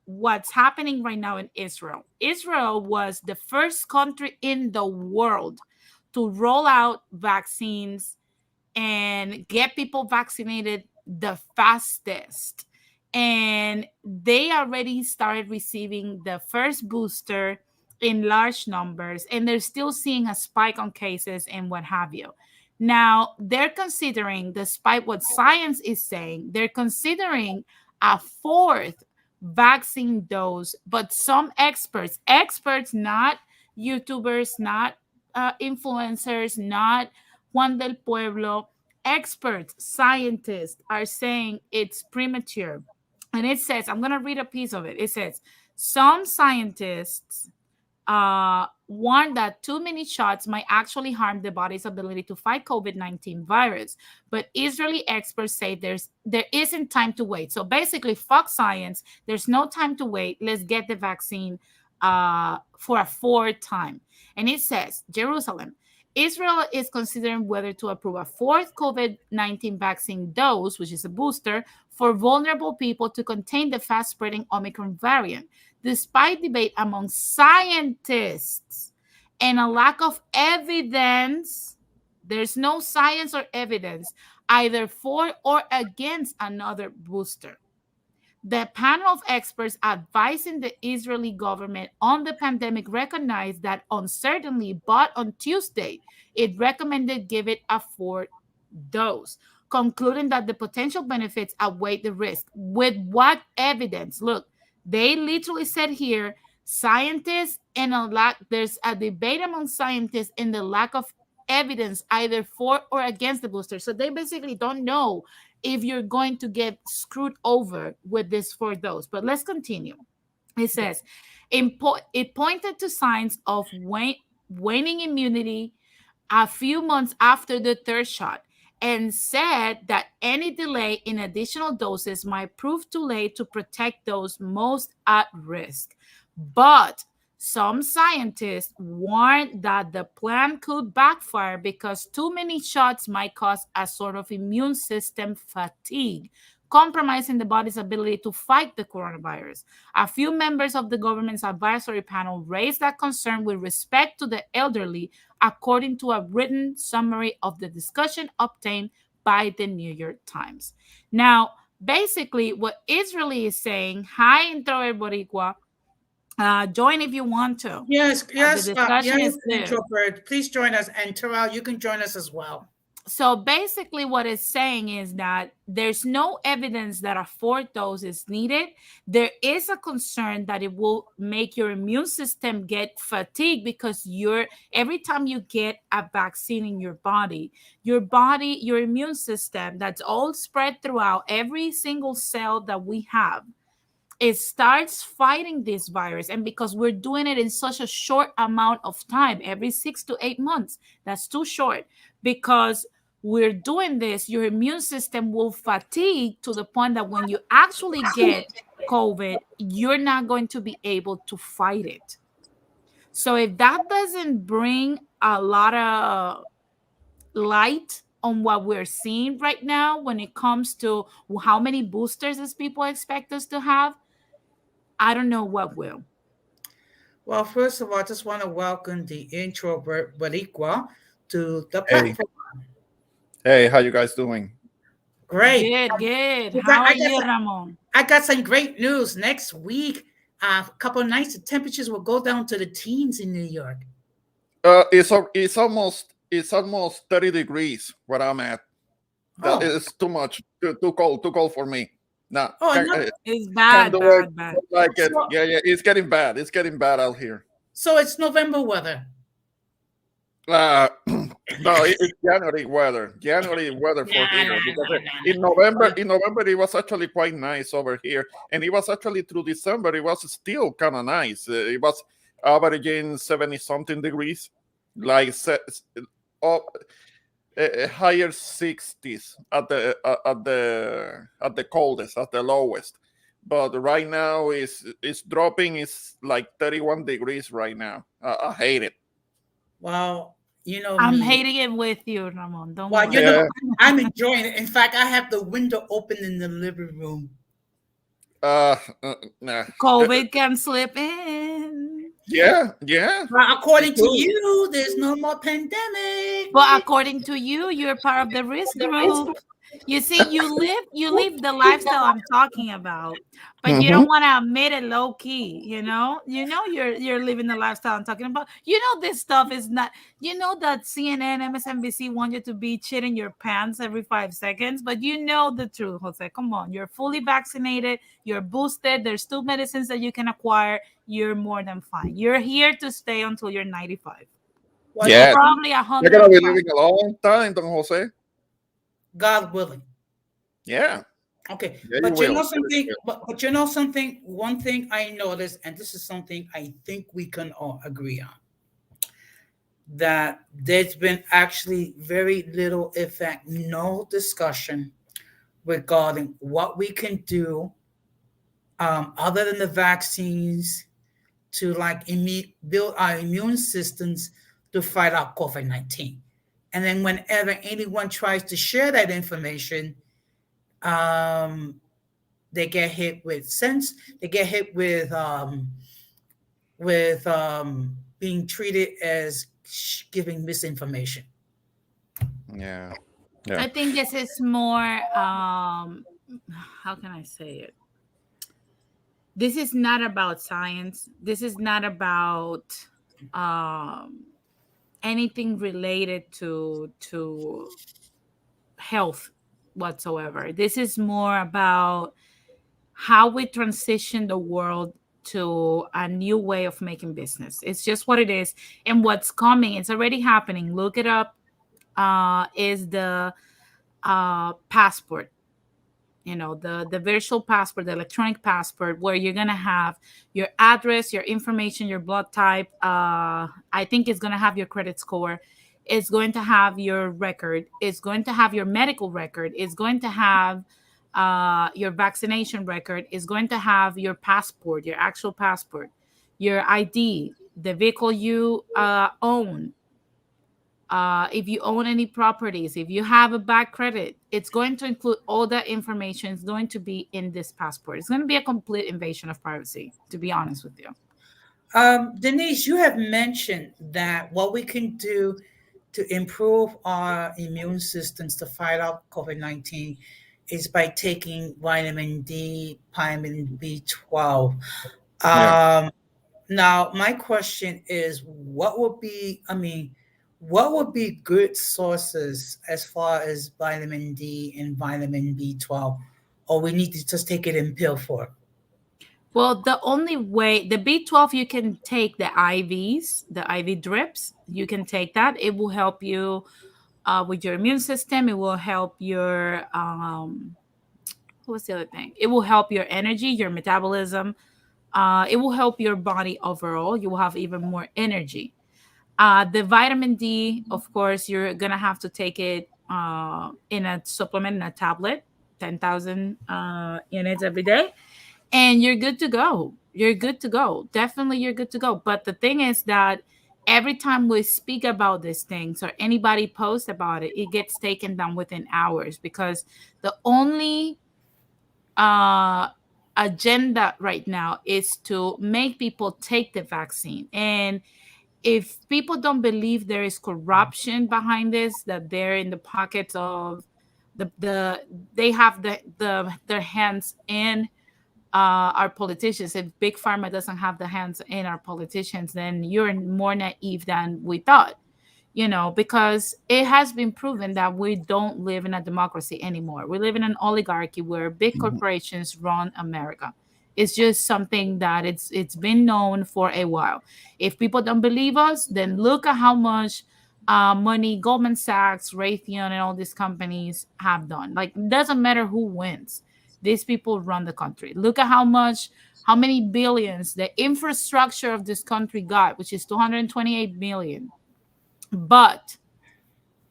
what's happening right now in Israel. Israel was the first country in the world to roll out vaccines and get people vaccinated the fastest. And they already started receiving the first booster in large numbers, and they're still seeing a spike on cases and what have you. Now, they're considering, despite what science is saying, they're considering a fourth vaccine dose. But some experts, not YouTubers, not influencers, not Juan del Pueblo, experts, scientists are saying it's premature. And it says, I'm going to read a piece of it. It says, some scientists warned that too many shots might actually harm the body's ability to fight COVID-19 virus. But Israeli experts say there isn't time to wait. So basically, fuck science. There's no time to wait. Let's get the vaccine for a fourth time. And it says, Jerusalem, Israel is considering whether to approve a fourth COVID-19 vaccine dose, which is a booster, for vulnerable people to contain the fast-spreading Omicron variant. Despite debate among scientists and a lack of evidence, there's no science or evidence either for or against another booster. The panel of experts advising the Israeli government on the pandemic recognized that uncertainty, but on Tuesday, it recommended give it a fourth dose, concluding that the potential benefits outweigh the risk. With what evidence? Look, they literally said here, scientists and there's a debate among scientists in the lack of evidence either for or against the booster. So they basically don't know if you're going to get screwed over with this fourth dose. But let's continue. It says, it pointed to signs of waning immunity a few months after the third shot, and said that any delay in additional doses might prove too late to protect those most at risk. But some scientists warned that the plan could backfire because too many shots might cause a sort of immune system fatigue, compromising the body's ability to fight the coronavirus. A few members of the government's advisory panel raised that concern with respect to the elderly, according to a written summary of the discussion obtained by the New York Times. Now, basically, what Israeli is saying, hi, Introvert Boricua, join if you want to. Yes, The discussion is there. Introvert. Please join us. And Terrell, you can join us as well. So basically what it's saying is that there's no evidence that a fourth dose is needed. There is a concern that it will make your immune system get fatigued because every time you get a vaccine in your body, your immune system that's all spread throughout every single cell that we have, it starts fighting this virus. And because we're doing it in such a short amount of time, every 6 to 8 months, that's too short. Because we're doing this, your immune system will fatigue to the point that when you actually get COVID, you're not going to be able to fight it. So if that doesn't bring a lot of light on what we're seeing right now when it comes to how many boosters as people expect us to have, I don't know what will. Well, first of all, I just want to welcome the Introvert Boricua to the platform. Hey, how you guys doing? Great. Good. How are you, Ramon? I got some great news. Next week, a couple of nights, the temperatures will go down to the teens in New York. It's almost 30 degrees where I'm at. That is too much, too cold for me. No, it's bad. Like it. Yeah, it's getting bad. It's getting bad out here. So it's November weather. No, it's January weather. January weather for here. Because in November, it was actually quite nice over here, and it was actually through December. It was still kind of nice. It was averaging 70-something degrees. like up, higher 60s at the coldest, at the lowest. But right now it's dropping. It's like 31 degrees right now. I hate it. Well, you know I'm me. hating it with you, Ramon. Don't Well, you worry. know, Yeah. I'm enjoying it. In fact, I have the window open in the living room. Uh, nah. COVID can slip in. Yeah, yeah. Well, It according to could. you, there's no more pandemic. But according to you, you're part of the risk group. You see, you live the lifestyle I'm talking about, but you Hmm. don't want to admit it low key. You're living the lifestyle I'm talking about. This stuff is not. That CNN, MSNBC want you to be shitting your pants every 5 seconds, but you know the truth, Jose. Come on, you're fully vaccinated. You're boosted. There's 2 medicines that you can acquire. You're more than fine. You're here to stay until you're 95. Well, Well, Yeah, probably you're gonna be 105. living a long time, Don Jose. God willing. Yeah, Okay, yeah, you but you will. know Yeah, you something. will. But you know something. One thing I noticed, and this is something I think we can all agree on, that there's been actually very little, if fact, no discussion regarding what we can do, other than the vaccines, to like build our immune systems to fight out COVID-19. And then whenever anyone tries to share that information, um, they get hit with sense. They get hit with being treated as giving misinformation. Yeah, yeah, I think this is more how can I say it? This is not about science. This is not about um anything related to health whatsoever. This is more about how we transition the world to a new way of making business. It's just what it is. And what's coming, it's already happening. Look it up. Is the passport, the virtual passport, the electronic passport, where you're gonna have your address, your information, your blood type. I think it's gonna have your credit score. It's going to have your record. It's going to have your medical record. It's going to have your vaccination record. It's going to have your passport, your actual passport, your ID, the vehicle you own, if you own any properties, if you have a bad credit, it's going to include all that information. It's going to be in this passport. It's going to be a complete invasion of privacy, to be honest with you. Denise, you have mentioned that what we can do to improve our immune systems to fight out COVID-19 is by taking vitamin D, vitamin B12. yeah. Um, Now, my question is, what would be good sources as far as vitamin D and vitamin B12? Or we need to just take it in pill form? Well, the only way, the B12, you can take the IVs, the IV drips. You can take that. It will help you with your immune system. It will help your, what's the other thing? It will help your energy, your metabolism. It will help your body overall. You will have even more energy. The vitamin D, of course, you're gonna have to take it in a supplement, in a tablet, 10,000 units every day, and you're good to go. You're good to go. Definitely, you're good to go. But the thing is that every time we speak about these things or anybody posts about it, it gets taken down within hours because the only uh, agenda right now is to make people take the vaccine. And if people don't believe there is corruption behind this, that they're in the pockets of the they have their hands in our politicians. If big pharma doesn't have the hands in our politicians, then you're more naive than we thought. Because it has been proven that we don't live in a democracy anymore. We live in an oligarchy where big Mhm. corporations run America. It's just something that it's been known for a while. If people don't believe us, then look at how much money Goldman Sachs, Raytheon, and all these companies have done. Like, it doesn't matter who wins. These people run the country. Look at how many billions the infrastructure of this country got, which is 228 billion. But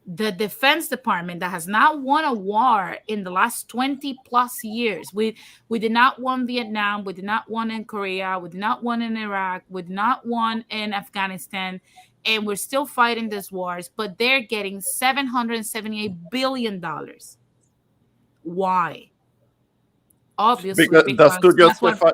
the Defense Department that has not won a war in the last 20 plus years. We did not won Vietnam, we did not won in Korea, we did not won in Iraq, we did not won in Afghanistan, and we're still fighting these wars, but they're getting $778 billion. Why? Obviously, Because that's to because that's what. justify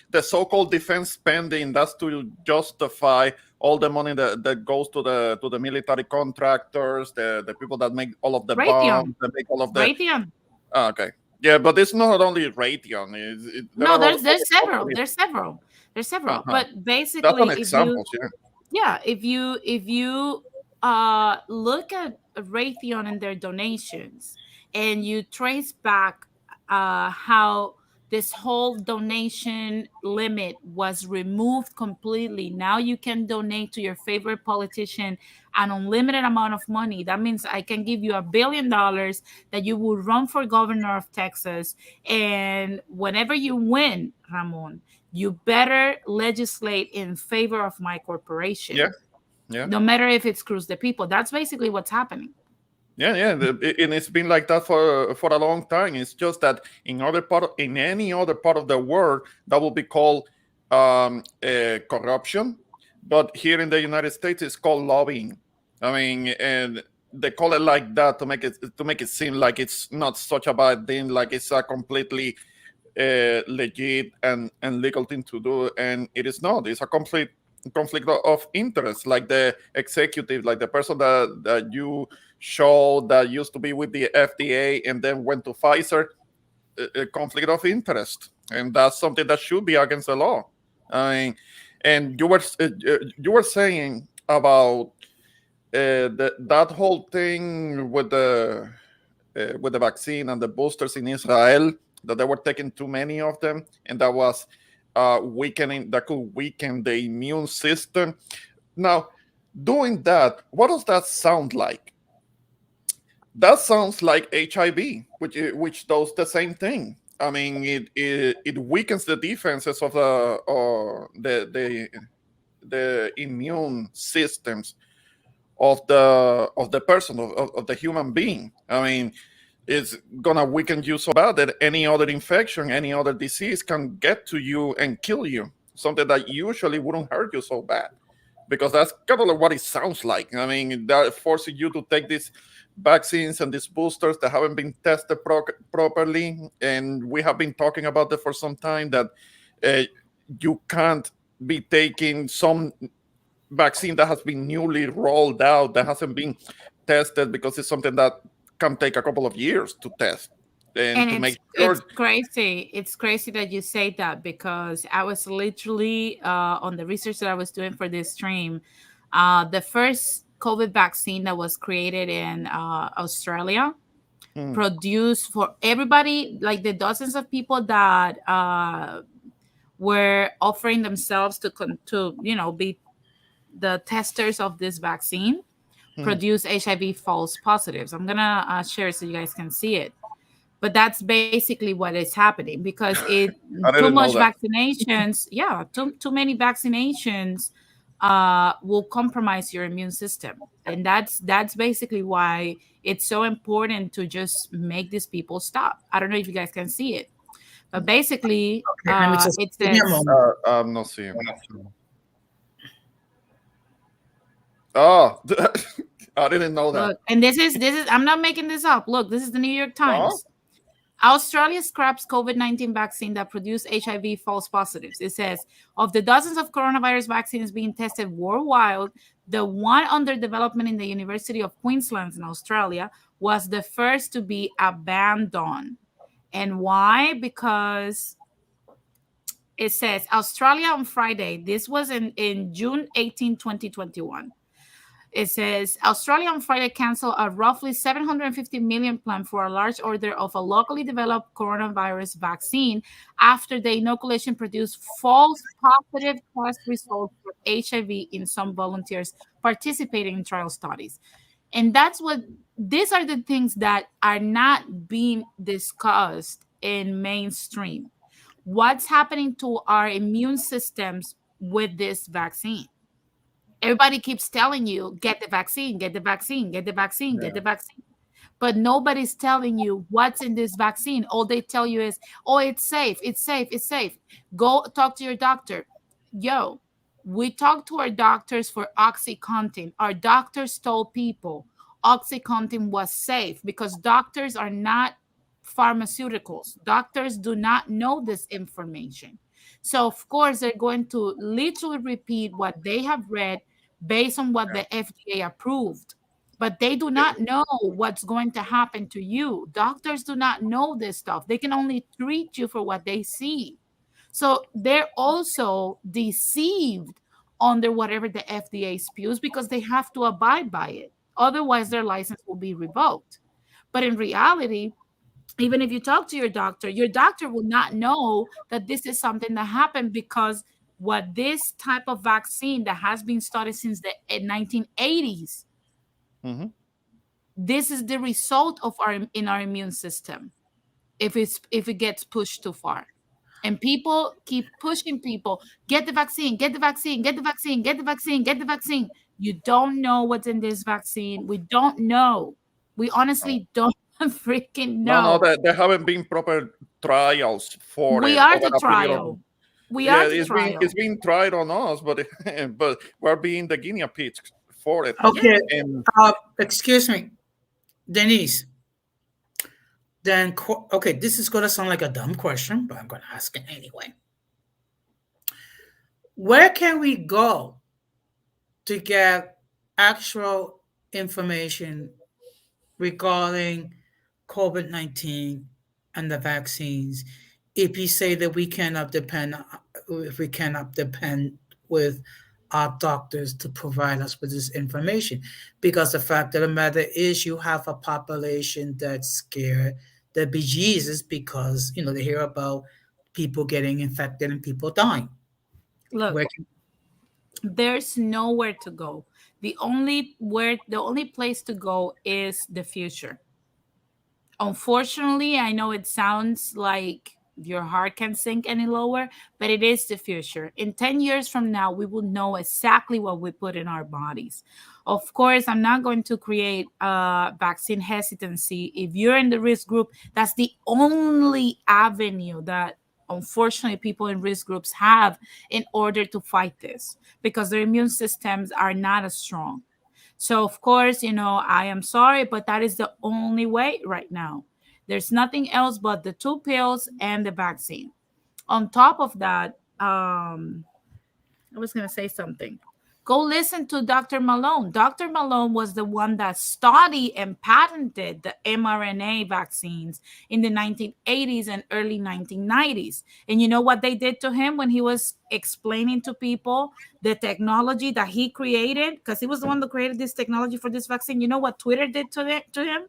the so-called defense spending, that's to justify all the money that goes to the military contractors, the people that make all of the bombs, Raytheon. that make all of the Raytheon. okay. Yeah, but it's not only Raytheon. There No, are there's other several. companies. There's several. Uh-huh. But That's an basically, if you, example, yeah. yeah, if you look at Raytheon and their donations, and you trace back how this whole donation limit was removed completely. Now you can donate to your favorite politician an unlimited amount of money. That means I can give you $1 billion that you will run for governor of Texas, and whenever you win, Ramon, you better legislate in favor of my Yeah, corporation, yeah. no matter if it screws the people. That's basically what's happening. Yeah, yeah, and it's been like that for a long time. It's just that in any other part of the world, that will be called corruption, but here in the United States, it's called lobbying. I mean, and they call it like that to make it seem like it's not such a bad thing, like it's a completely legit and legal thing to do, and it is not. It's a complete conflict of interest, like the executive, like the person that you show that used to be with the FDA and then went to Pfizer, a conflict of interest, and that's something that should be against the law. I mean, and you were saying about that whole thing with the vaccine and the boosters in Israel, that they were taking too many of them, and that was that could weaken the immune system. Now, doing that, what does that sound like? That sounds like HIV, which does the same thing. I mean, it weakens the defenses of the immune systems of the person of the human being. I mean, it's gonna weaken you so bad that any other infection, any other disease can get to you and kill you. Something that usually wouldn't hurt you so bad, because that's kind of like what it sounds like. I mean, that forces you to take these vaccines and these boosters that haven't been tested properly, and we have been talking about that for some time. That uh, you can't be taking some vaccine that has been newly rolled out, that hasn't been tested, because it's something that can take a couple of years to test and And to it's make sure. crazy. It's crazy that you say that, because I was literally on the research that I was doing for this stream. The first COVID vaccine that was created in Australia, Hmm, produced for everybody, like the dozens of people that were offering themselves to be the testers of this vaccine, hmm. produce HIV false positives. I'm gonna share so you guys can see it. But that's basically what is happening, because it I too didn't know much that. vaccinations, yeah, too many vaccinations will compromise your immune system, and that's basically why it's so important to just make these people stop. I don't know if you guys can see it, but basically Okay, let me just it give me a says, moment. I'm not seeing. Oh, I didn't know that. look, and this is I'm not making this up. Look, this is the New York Oh, Times. Australia scraps COVID-19 vaccine that produced HIV false positives. It says, of the dozens of coronavirus vaccines being tested worldwide, the one under development in the University of Queensland in Australia was the first to be abandoned. And why? Because it says Australia on Friday, this was in June 18, 2021. It says Australia on Friday canceled a roughly 750 million plan for a large order of a locally developed coronavirus vaccine after the inoculation produced false positive test results for HIV in some volunteers participating in trial studies. And that's what these are the things that are not being discussed in mainstream. What's happening to our immune systems with this vaccine? Everybody keeps telling you, get the vaccine, get the vaccine, get the vaccine, get Yeah. the vaccine. But nobody's telling you what's in this vaccine. All they tell you is, oh, it's safe, it's safe, it's safe. Go talk to your doctor. Yo, we talked to our doctors for OxyContin. Our doctors told people OxyContin was safe because doctors are not pharmaceuticals. Doctors do not know this information. So, of course, they're going to literally repeat what they have read based on what the FDA approved, but they do not know what's going to happen to you. Doctors do not know this stuff. They can only treat you for what they see. So they're also deceived under whatever the FDA spews because they have to abide by it. Otherwise, their license will be revoked. But in reality, even if you talk to your doctor will not know that this is something that happened because what this type of vaccine that has been studied since the 1980s, Mm-hmm. this is the result of our immune system if it gets pushed too far. And people keep pushing people, get the vaccine, get the vaccine, get the vaccine, get the vaccine, get the vaccine. You don't know what's in this vaccine. We don't know. We honestly don't freaking No, no, know. there haven't been proper trials for We it are over the a period of. trial. We Yeah, are the it's trial. been tried on us, but but we're being the guinea pigs for it. Yeah. Okay, And excuse me, Denise. Then, okay, this is going to sound like a dumb question, but I'm going to ask it anyway. Where can we go to get actual information regarding COVID-19 and the vaccines if you say that we cannot depend, if we cannot depend with our doctors to provide us with this information? Because the fact of the matter is you have a population that's scared the bejesus because they hear about people getting infected and people dying. Look, Where there's nowhere to go. The only place to go is the future. Unfortunately, I know it sounds like your heart can't sink any lower, but it is the future. In 10 years from now, we will know exactly what we put in our bodies. Of course, I'm not going to create vaccine hesitancy. If you're in the risk group, that's the only avenue that unfortunately people in risk groups have in order to fight this because their immune systems are not as strong. So, of course, I am sorry, but that is the only way right now. There's nothing else but the two pills and the vaccine. On top of that, I was going to say something. Go listen to Dr. Malone. Dr. Malone was the one that studied and patented the mRNA vaccines in the 1980s and early 1990s. And you know what they did to him when he was explaining to people the technology that he created? Because he was the one that created this technology for this vaccine. You know what Twitter did to him?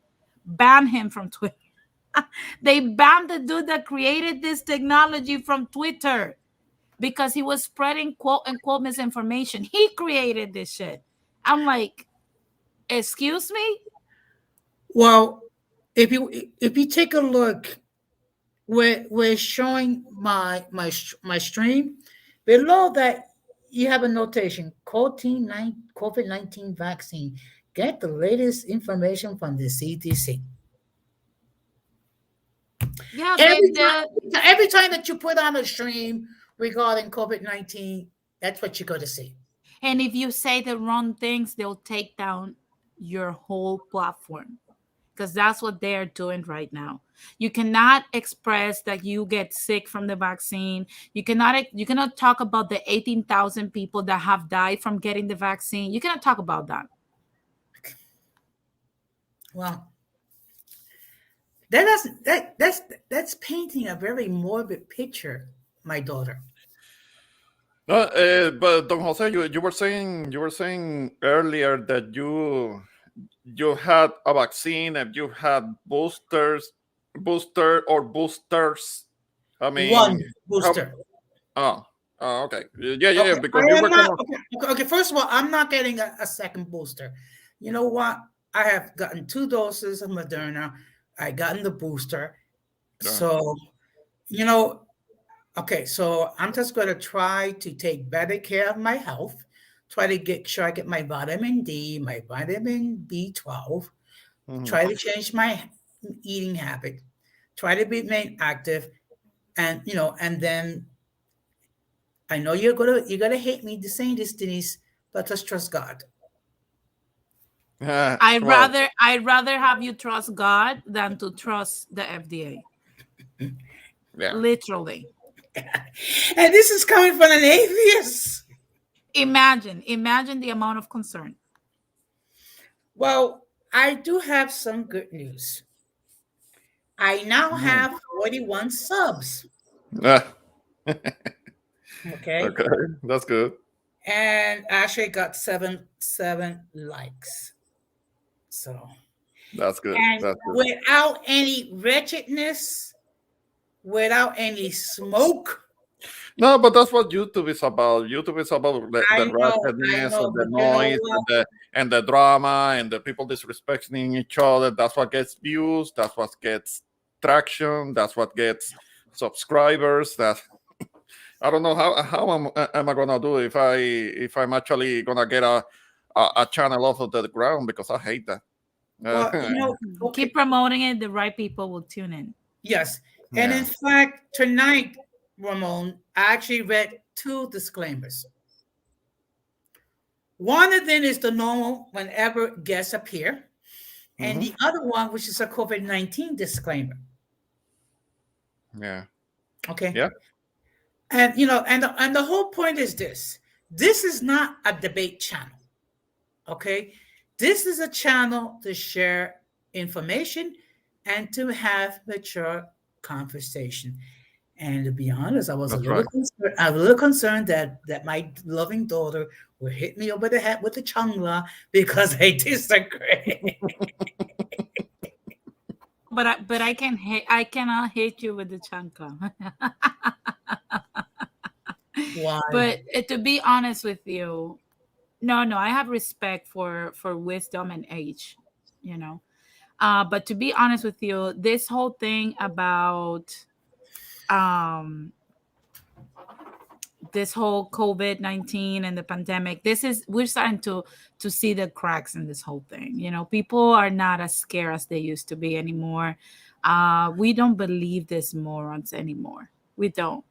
Ban him from Twitter. They banned the dude that created this technology from Twitter because he was spreading quote unquote misinformation. He created this shit. I'm like, excuse me? Well, if you take a look, we're showing my stream below that. You have a notation: COVID-19 vaccine. Get the latest information from the CDC. Yeah, Every time that you put on a stream regarding COVID-19, that's what you're going to see. and if you say the wrong things, they'll take down your whole platform because that's what they're doing right now. You cannot express that you get sick from the vaccine. You cannot talk about the 18,000 people that have died from getting the vaccine. You cannot talk about that. Well, that's painting a very morbid picture, my daughter. no, but Don Jose, you were saying earlier that you had a vaccine and you had boosters. I One mean, how? booster. Okay, yeah, Okay, because I you am were kind not. of. Okay, first of all, I'm not getting a second booster. You know what? I have gotten 2 doses of Moderna. I gotten the booster. So, you know, okay, so I'm just going to try to take better care of my health, try to get sure I get my vitamin D, my vitamin B12, Mhm. try to change my eating habit, try to be remain active, and and then I know you're gonna hate me to saying this, Denise, but just trust God. Well, I'd rather have you trust God than to trust the FDA. yeah. Literally. And this is coming from an atheist. Imagine the amount of concern. Well, I do have some good news. I now Mhm. have 41 subs. Ah, Okay. okay, that's good. And actually got seven likes. So, That's good. and That's good. without any wretchedness, without any smoke. No, but that's what YouTube is about. YouTube is about the I ratchetness know, and the but you know noise what? and the drama and the people disrespecting each other. That's what gets views. That's what gets traction. That's what gets subscribers. That I don't know how am I gonna do if I'm actually gonna get a channel off of the ground because I hate that. Well, Keep okay, promoting it, the right people will tune in. yes. And in Yeah. fact, tonight, Ramon, I actually read two disclaimers. One of them is the normal whenever guests appear, and Hmm. the other one, which is a COVID-19 disclaimer. Yeah. Okay. Yeah. And and the whole point is this. This is not a debate channel. Okay. This is a channel to share information and to have mature conversation. And to be honest, I was a That's little right. concerned. I was a little concerned that my loving daughter would hit me over the head with the chungla because I disagree. But I cannot hit you with the chancla. Why? But to be honest with you, no, I have respect for wisdom and age, you know. But to be honest with you, this whole thing about um this whole COVID-19 and the pandemic, we're starting to see the cracks in this whole thing. You know, people are not as scared as they used to be anymore. We don't believe these morons anymore. We don't.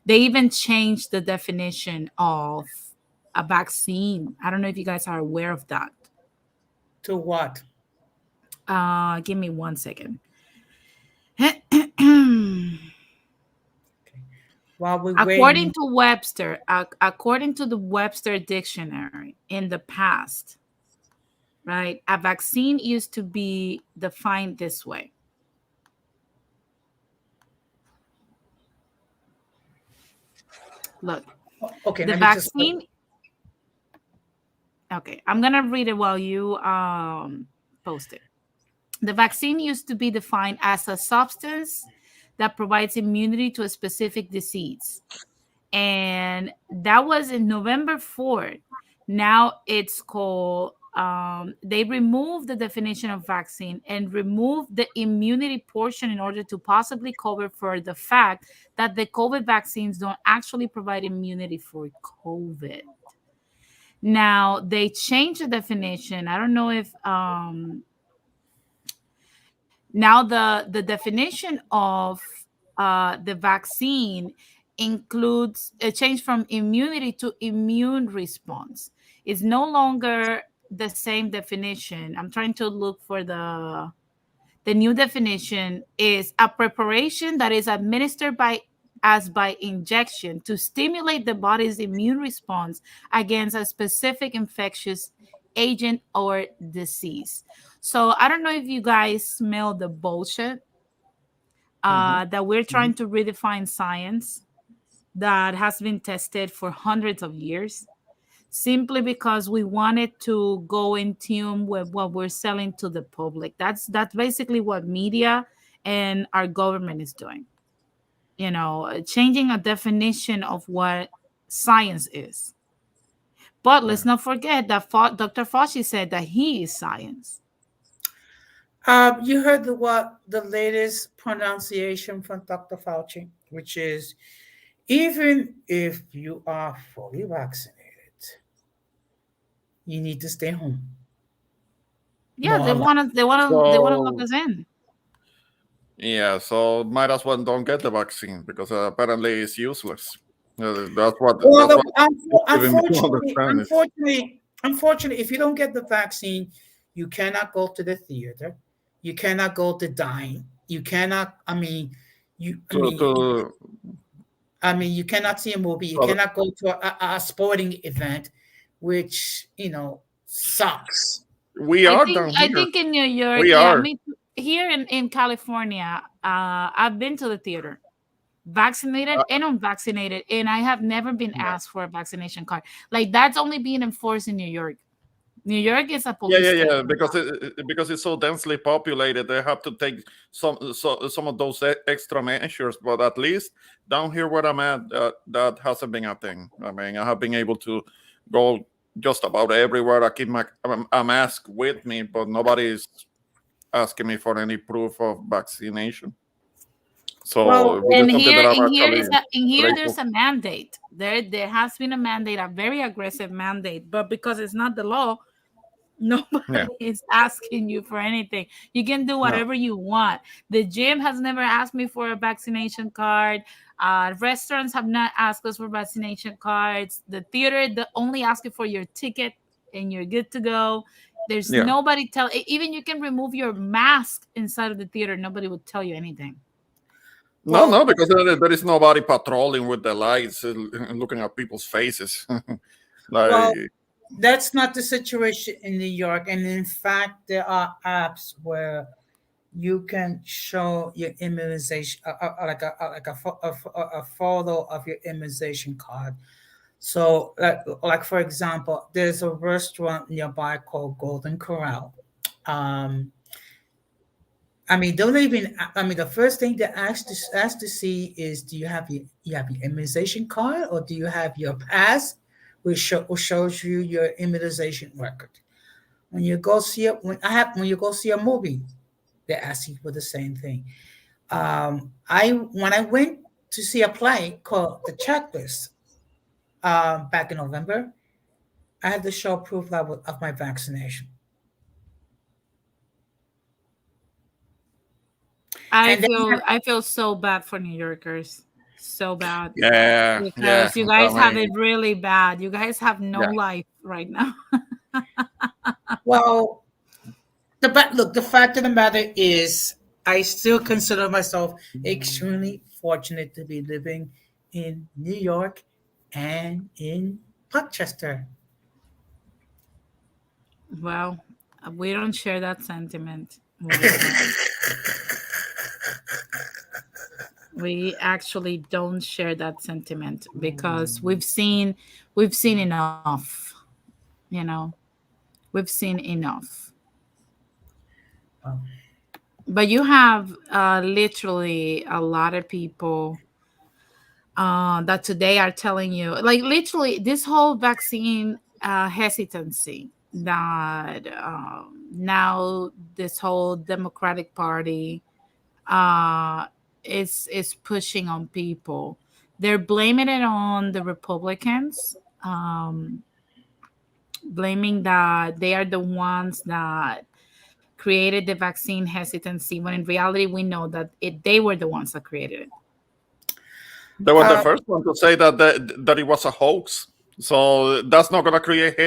They even changed the definition of a vaccine. I don't know if you guys are aware of that. To what? Give me 1 second. While we're According waiting, to Webster, according to the Webster dictionary, in the past, right, a vaccine used to be defined this way. Look, okay, the let me just. vaccine. Okay, I'm gonna read it while you post it. The vaccine used to be defined as a substance that provides immunity to a specific disease, and that was in November 4th. Now it's called, they removed the definition of vaccine and removed the immunity portion in order to possibly cover for the fact that the COVID vaccines don't actually provide immunity for COVID. Now they changed the definition. I don't know if now the definition of the vaccine includes a change from immunity to immune response. It's no longer the same definition. I'm trying to look for the new definition is a preparation that is administered by injection to stimulate the body's immune response against a specific infectious agent or disease. So I don't know if you guys smell the bullshit Hmm. that we're trying to redefine science that has been tested for hundreds of years simply because we wanted to go in tune with what we're selling to the public. That's basically what media and our government is doing. You know, changing a definition of what science is. But Yeah. let's not forget that Dr. Fauci said that he is science. You heard the latest pronunciation from Dr. Fauci, which is even if you are fully vaccinated, you need to stay home. Yeah, More or less. they want to lock So us in. yeah, so might as well don't get the vaccine because apparently it's useless. That's what Well, that's what it's giving me to understand is unfortunately, if you don't get the vaccine, you cannot go to the theater, you cannot go to dine, you cannot. You. I to mean, to you cannot see a movie, you to cannot go to a sporting event, which sucks. we are down I here. think in New York, We yeah, are. me too. Here in California, I've been to the theater, vaccinated and unvaccinated, and I have never been Yeah, asked for a vaccination card. Like that's only being enforced in New York. New York is a yeah, police yeah, state. yeah. Because it's so densely populated, they have to take some of those extra measures. But at least down here where I'm at, that hasn't been a thing. I mean, I have been able to go just about everywhere. I keep a mask with me, but nobody's asking me for any proof of vaccination. Well, So which is something that I'm And here actually is a and here there's grateful. a mandate. There has been a mandate, a very aggressive mandate, but because it's not the law, Yeah, nobody is asking you for anything. You can do no, whatever you want. The gym has never asked me for a vaccination card. Restaurants have not asked us for vaccination cards. The theater only ask you for your ticket and you're good to go. There's yeah. nobody even you can remove your mask inside of the theater. Nobody would tell you anything. No, well, no, because there is nobody patrolling with the lights, looking at people's faces. well, Like, that's not the situation in New York, and in fact, there are apps where you can show your immunization, like a photo of your immunization card. So, like for example, there's a restaurant nearby called Golden Corral. Um, don't even. The first thing they ask to see is, do you have your immunization card, or do you have your pass, which shows you your immunization record. When you go see when you go see a movie, they ask you for the same thing. I When I went to see a play called The Checklist, back in November, I had to show proof of my vaccination. And then, I feel so bad for New Yorkers. So bad. yeah, yeah. Because you I guys have it mean, really bad. You guys have no yeah. life right now. well, look, the fact of the matter is, I still consider myself extremely fortunate to be living in New York and in Rochester. Well, we don't share that sentiment. We don't. We actually don't share that sentiment because we've seen enough, you know. We've seen enough. Um, But you have literally a lot of people that today are telling you, like literally, this whole vaccine hesitancy that now this whole Democratic Party uh, is pushing on people. They're blaming it on the Republicans, blaming that they are the ones that created the vaccine hesitancy. When in reality, we know that they were the ones that created it. They were the uh, first one to say that it was a hoax. So that's not going to create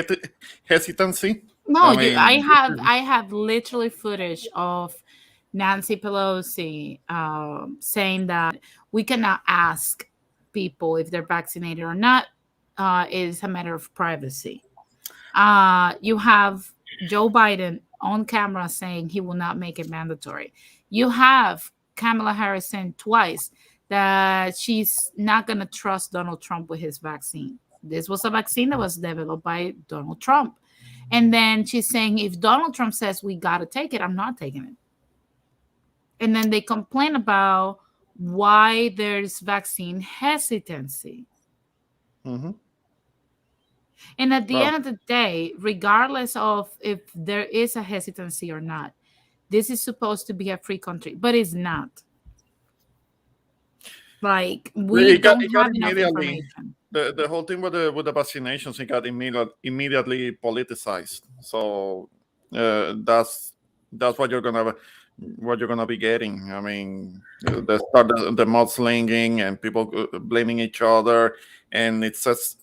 hesitancy. No, I mean, I have literally footage of Nancy Pelosi saying that we cannot ask people if they're vaccinated or not. Is a matter of privacy. You have Joe Biden on camera saying he will not make it mandatory. You have Kamala Harris saying twice that she's not going to trust Donald Trump with his vaccine. This was a vaccine that was developed by Donald Trump. And then she's saying, if Donald Trump says we got to take it, I'm not taking it. And then they complain about why there's vaccine hesitancy. mm-hmm. And at the Well, end of the day, regardless of if there is a hesitancy or not, this is supposed to be a free country, but it's not. Like, we it got don't it got have enough immediately. information. the whole thing with the vaccinations, it got immediately politicized. So that's what you're gonna be getting. I mean, they start the mudslinging and people blaming each other, and it sets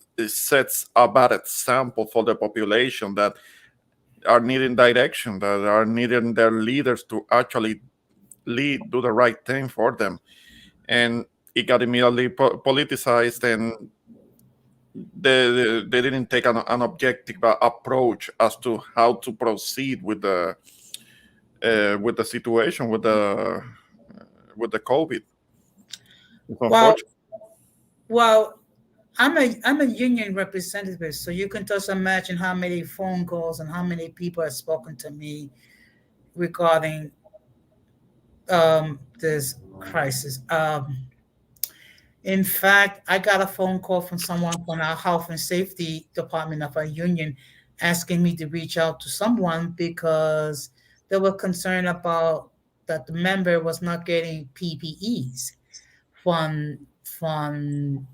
a bad example for the population that are needing direction, that are needing their leaders to actually do the right thing for them, and it got immediately politicized, and they didn't take an objective approach as to how to proceed with the situation with the COVID. It's Well, unfortunate. well, I'm a union representative, so you can just imagine how many phone calls and how many people have spoken to me regarding this crisis. In fact, I got a phone call from someone from our health and safety department of our union asking me to reach out to someone because they were concerned about that the member was not getting PPEs from from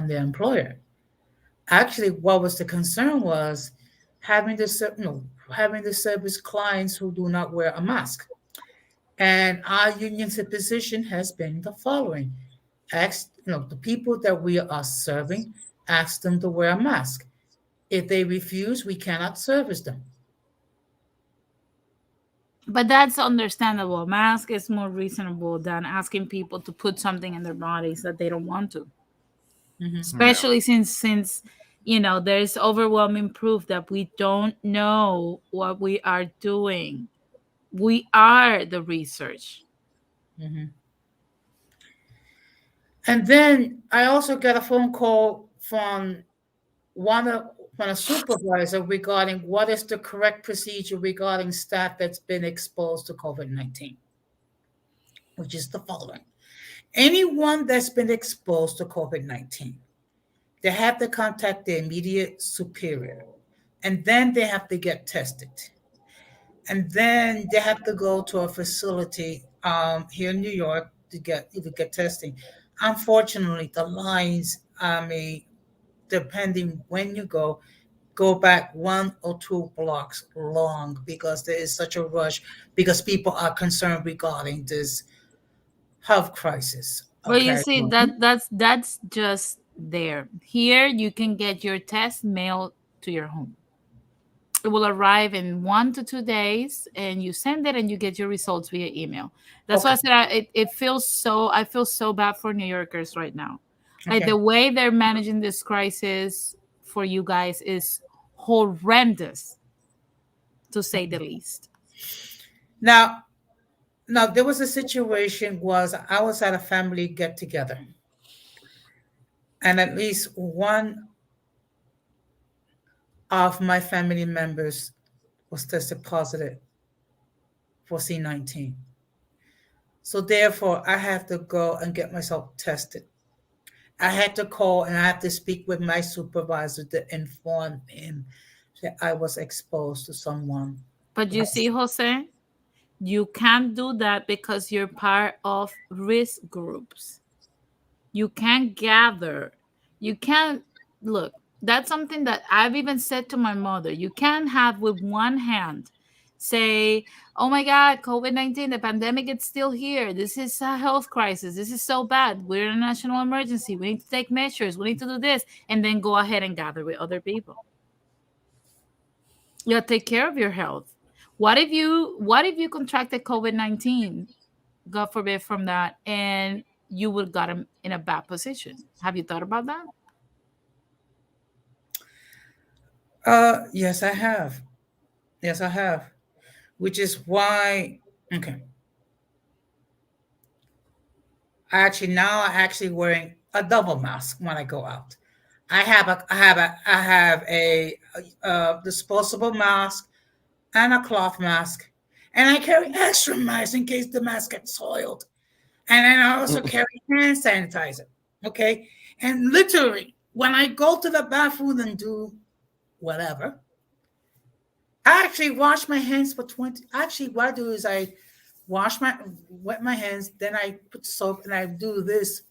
their employer. Actually, what was the concern was having the service clients who do not wear a mask. And our union's position has been the following: ask the people that we are serving, ask them to wear a mask. If they refuse, we cannot service them. But that's understandable. Mask is more reasonable than asking people to put something in their bodies that they don't want to. Mhm. Yeah. Especially since there's overwhelming proof that we don't know what we are doing. We are the research. Mhm. And then I also got a phone call one of from a supervisor regarding what is the correct procedure regarding staff that's been exposed to COVID-19, which is the following. Anyone that's been exposed to COVID-19, they have to contact their immediate superior, and then they have to get tested. And then they have to go to a facility here in New York to get testing. Unfortunately, the lines, I mean, depending when you go back 1 or 2 blocks long because there is such a rush because people are concerned regarding this health crisis. Well, you Okay. see that's just there. Here you can get your test mailed to your home. It will arrive in 1 to 2 days, and you send it and you get your results via email. That's why I Okay. said I feel so bad for New Yorkers right now. Like the Okay. way they're managing this crisis for you guys is horrendous, to say the least. Now, there was a situation was I was at a family get together, and at least one of my family members was tested positive for C-19. So therefore, I have to go and get myself tested. I had to call and I had to speak with my supervisor to inform him that I was exposed to someone. But you see, Jose, you can't do that because you're part of risk groups. You can't gather. You can't look. That's something that I've even said to my mother. You can't have with one hand say, oh my God, COVID-19, the pandemic is still here. This is a health crisis. This is so bad. We're in a national emergency. We need to take measures. We need to do this. And then go ahead and gather with other people. You gotta take care of your health. What if you contracted COVID-19, God forbid, from that, and you would got him in a bad position? Have you thought about that? Yes, I have. Yes, I have. Which is why, okay. I actually wearing a double mask when I go out. I have a disposable mask and a cloth mask, and I carry extra masks in case the mask gets soiled. And then I also carry hand sanitizer. Okay, and literally when I go to the bathroom and do whatever, I actually wash my hands for 20. Actually, what I do is I wet my hands, then I put soap and I do this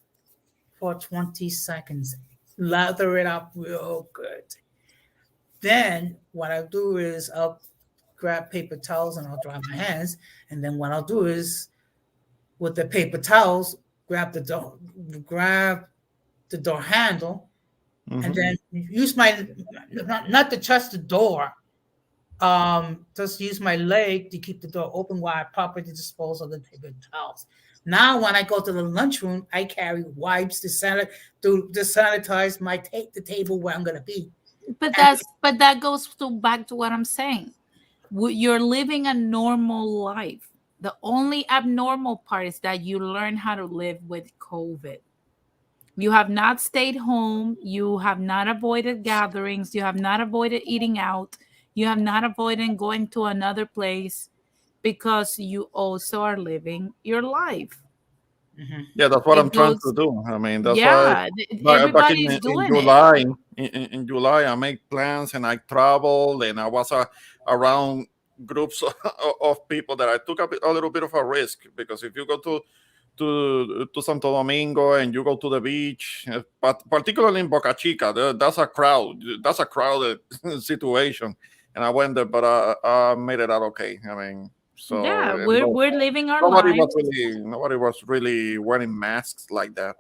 for 20 seconds. lather it up real good. Then what I'll do is I'll grab paper towels and I'll dry my hands. And then what I'll do is with the paper towels, grab the door handle, and Mhm. then use my not to touch the door. Just use my leg to keep the door open while I properly dispose of the paper towels. Now, when I go to the lunchroom, I carry wipes to sanitize the table where I'm gonna be. And But that goes to back to what I'm saying. You're living a normal life. The only abnormal part is that you learn how to live with COVID. You have not stayed home. You have not avoided gatherings. You have not avoided eating out. You have not avoided going to another place because you also are living your life. Mhm. Yeah, that's what I'm It trying goes, to do. I mean, that's why yeah, back everybody's in doing it. July, in July, I make plans and I travel, and I was around groups of people that I took a little bit of a risk, because if you go to Santo Domingo and you go to the beach, but particularly in Boca Chica, that's a crowd. That's a crowded situation, and I went there, but I made it out okay. I mean, so Yeah, and we're living our nobody was lives. really wearing masks like that.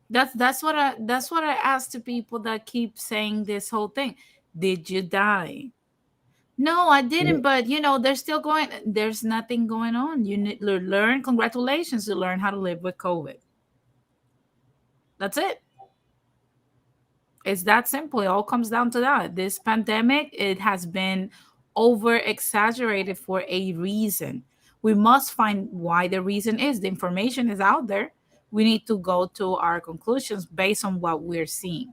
That's what I ask to people that keep saying this whole thing. Did you die? No, I didn't, Mhm. but they're still going. There's nothing going on. You need to learn. Congratulations to learn how to live with COVID. That's it. It's that simple. It all comes down to that. This pandemic, it has been over exaggerated for a reason. We must find why the reason is. The information is out there. We need to go to our conclusions based on what we're seeing.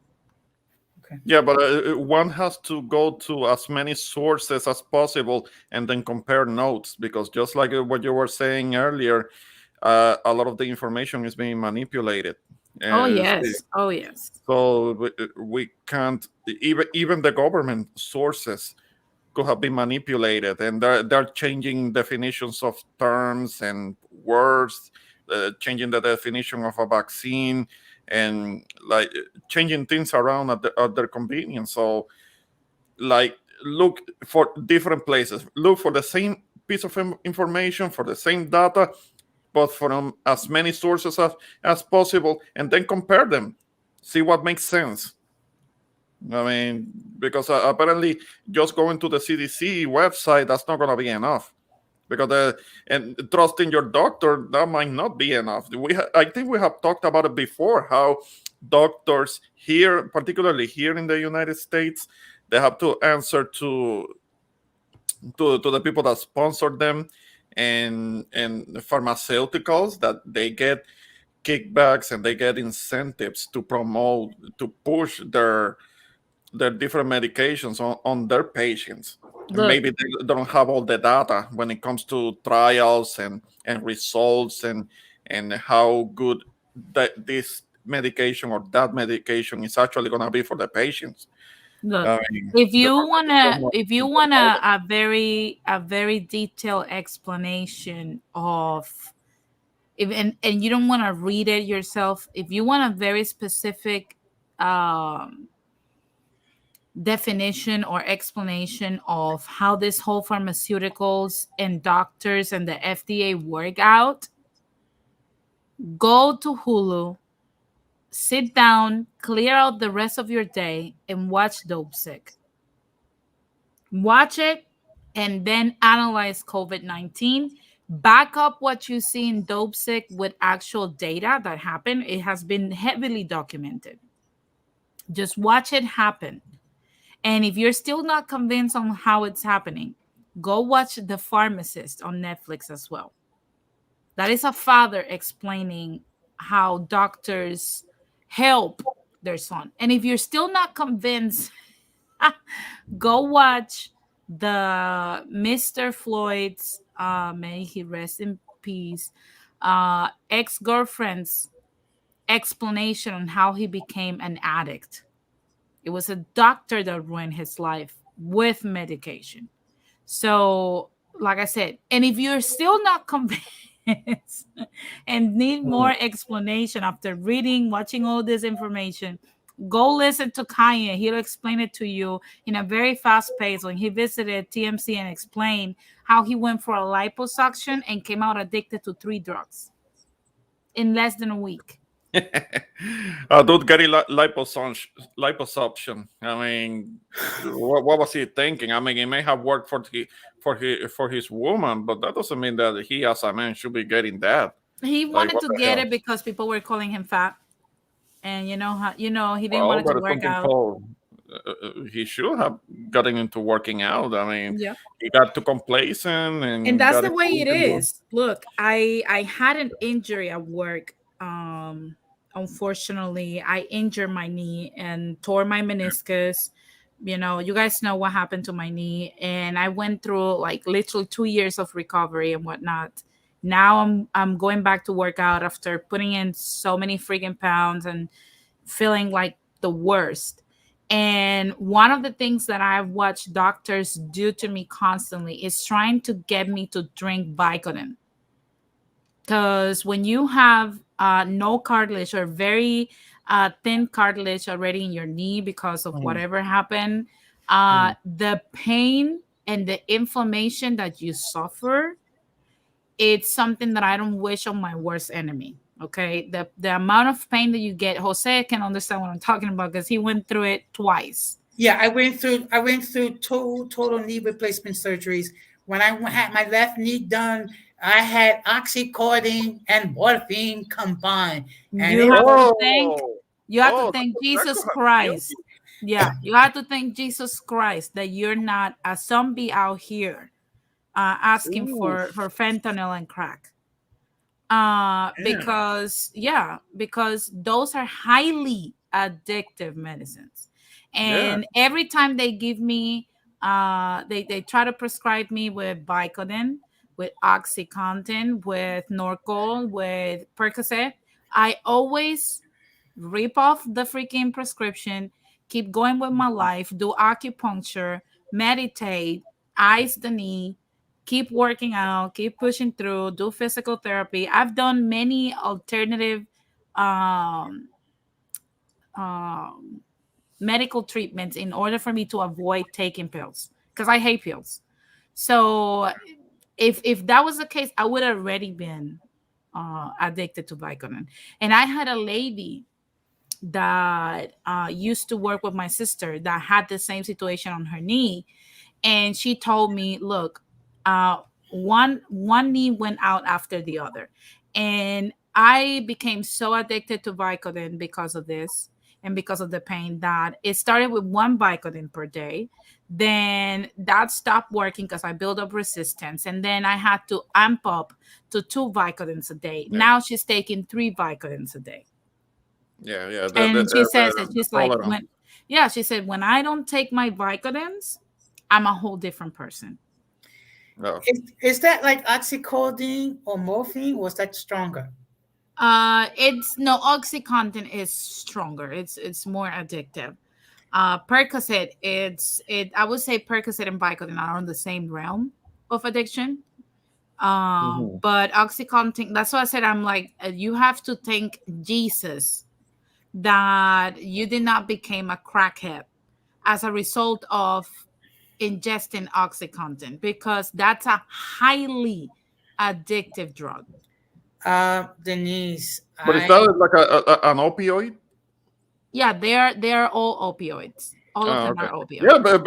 Okay. Yeah, but one has to go to as many sources as possible and then compare notes, because just like what you were saying earlier, a lot of the information is being manipulated. Oh Uh, yes. Oh yes. so we can't, even the government sources could have been manipulated, and they're changing definitions of terms and words, changing the definition of a vaccine, and like changing things around at their convenience. So like, look for different places, look for the same piece of information, for the same data, but from as many sources as possible, and then compare them, see what makes sense. I mean, because apparently just going to the CDC website, that's not going to be enough. Because and trusting your doctor, that might not be enough. I think we have talked about it before, how doctors here, particularly here in the United States, they have to answer to the people that sponsor them, and pharmaceuticals, that they get kickbacks and they get incentives to promote, to push their different medications on their patients. And Look, maybe they don't have all the data when it comes to trials and results, and how good that this medication or that medication is actually going to be for the patients. look. I mean, If the you wanna, pharmaceuticals if you don't know wanna a very detailed explanation of, if and you don't want to read it yourself, if you want a very specific definition or explanation of how this whole pharmaceuticals and doctors and the FDA work out, go to Hulu, sit down, clear out the rest of your day, and watch Dope Sick. Watch it and then analyze COVID-19. Back up what you see in Dope Sick with actual data that happened. It has been heavily documented. Just watch it happen. And if you're still not convinced on how it's happening, go watch The Pharmacist on Netflix as well. That is a father explaining how doctors help their son. And if you're still not convinced, go watch the Mr. Floyd's, may he rest in peace, ex-girlfriend's explanation on how he became an addict. It was a doctor that ruined his life with medication. So, like I said, and if you're still not convinced and need more explanation after reading, watching all this information, go listen to Kanye. He'll explain it to you in a very fast pace when he visited TMC and explained how he went for a liposuction and came out addicted to 3 drugs in less than a week. Dude getting liposuction. I mean, what was he thinking? I mean, it may have worked for his woman, but that doesn't mean that he, as a man, should be getting that. He Like, wanted what to the get hell? it because people were calling him fat, and he didn't Well, want it to there is work something out. called. He should have gotten into working out. I mean, Yeah. he got too complacent And and that's got the way it into. is. Look, I had an injury at work. Unfortunately, I injured my knee and tore my meniscus. You guys know what happened to my knee, and I went through like literally 2 years of recovery and whatnot. Now I'm going back to work out after putting in so many freaking pounds and feeling like the worst. And one of the things that I've watched doctors do to me constantly is trying to get me to drink Vicodin. Because when you have no cartilage or very thin cartilage already in your knee because of whatever happened, the pain and the inflammation that you suffer, it's something that I don't wish on my worst enemy. Okay. The amount of pain that you get, Jose can understand what I'm talking about because he went through it twice. Yeah, I went through two total knee replacement surgeries. When I had my left knee done, I had oxycodone and morphine combined, and You it have was to thank Oh, you have to oh, thank that Jesus could have killed Christ. you. Yeah, you have to thank Jesus Christ that you're not a zombie out here asking Ooh, for fentanyl and crack. yeah. Because those are highly addictive medicines, yeah. and every time they give me, they try to prescribe me with Vicodin, with OxyContin, with Norcol, with Percocet. I always rip off the freaking prescription, keep going with my life, do acupuncture, meditate, ice the knee, keep working out, keep pushing through, do physical therapy. I've done many alternative um, um, medical treatments in order for me to avoid taking pills because I hate pills. So if that was the case, I would have already been addicted to Vicodin. And I had a lady that used to work with my sister that had the same situation on her knee, and she told me, "Look, uh, one knee went out after the other, and I became so addicted to Vicodin because of this." And because of the pain, that it started with one Vicodin per day, then that stopped working because I built up resistance, and then I had to amp up to 2 Vicodins a day. Yeah, Now she's taking 3 Vicodins a day. yeah. And she says that The she's like, tolerance. she said, when I don't take my Vicodins, I'm a whole different person. No. Is that like oxycodone or morphine? Was that stronger? It's no, OxyContin is stronger. It's more addictive. Percocet, I would say Percocet and Vicodin are on the same realm of addiction. Mhm. But OxyContin, that's why I said I'm like, you have to thank Jesus that you did not become a crackhead as a result of ingesting OxyContin because that's a highly addictive drug. Denise, But is I that like an opioid? Yeah, they're all opioids. All of Oh, them okay. are Yeah, opioids. but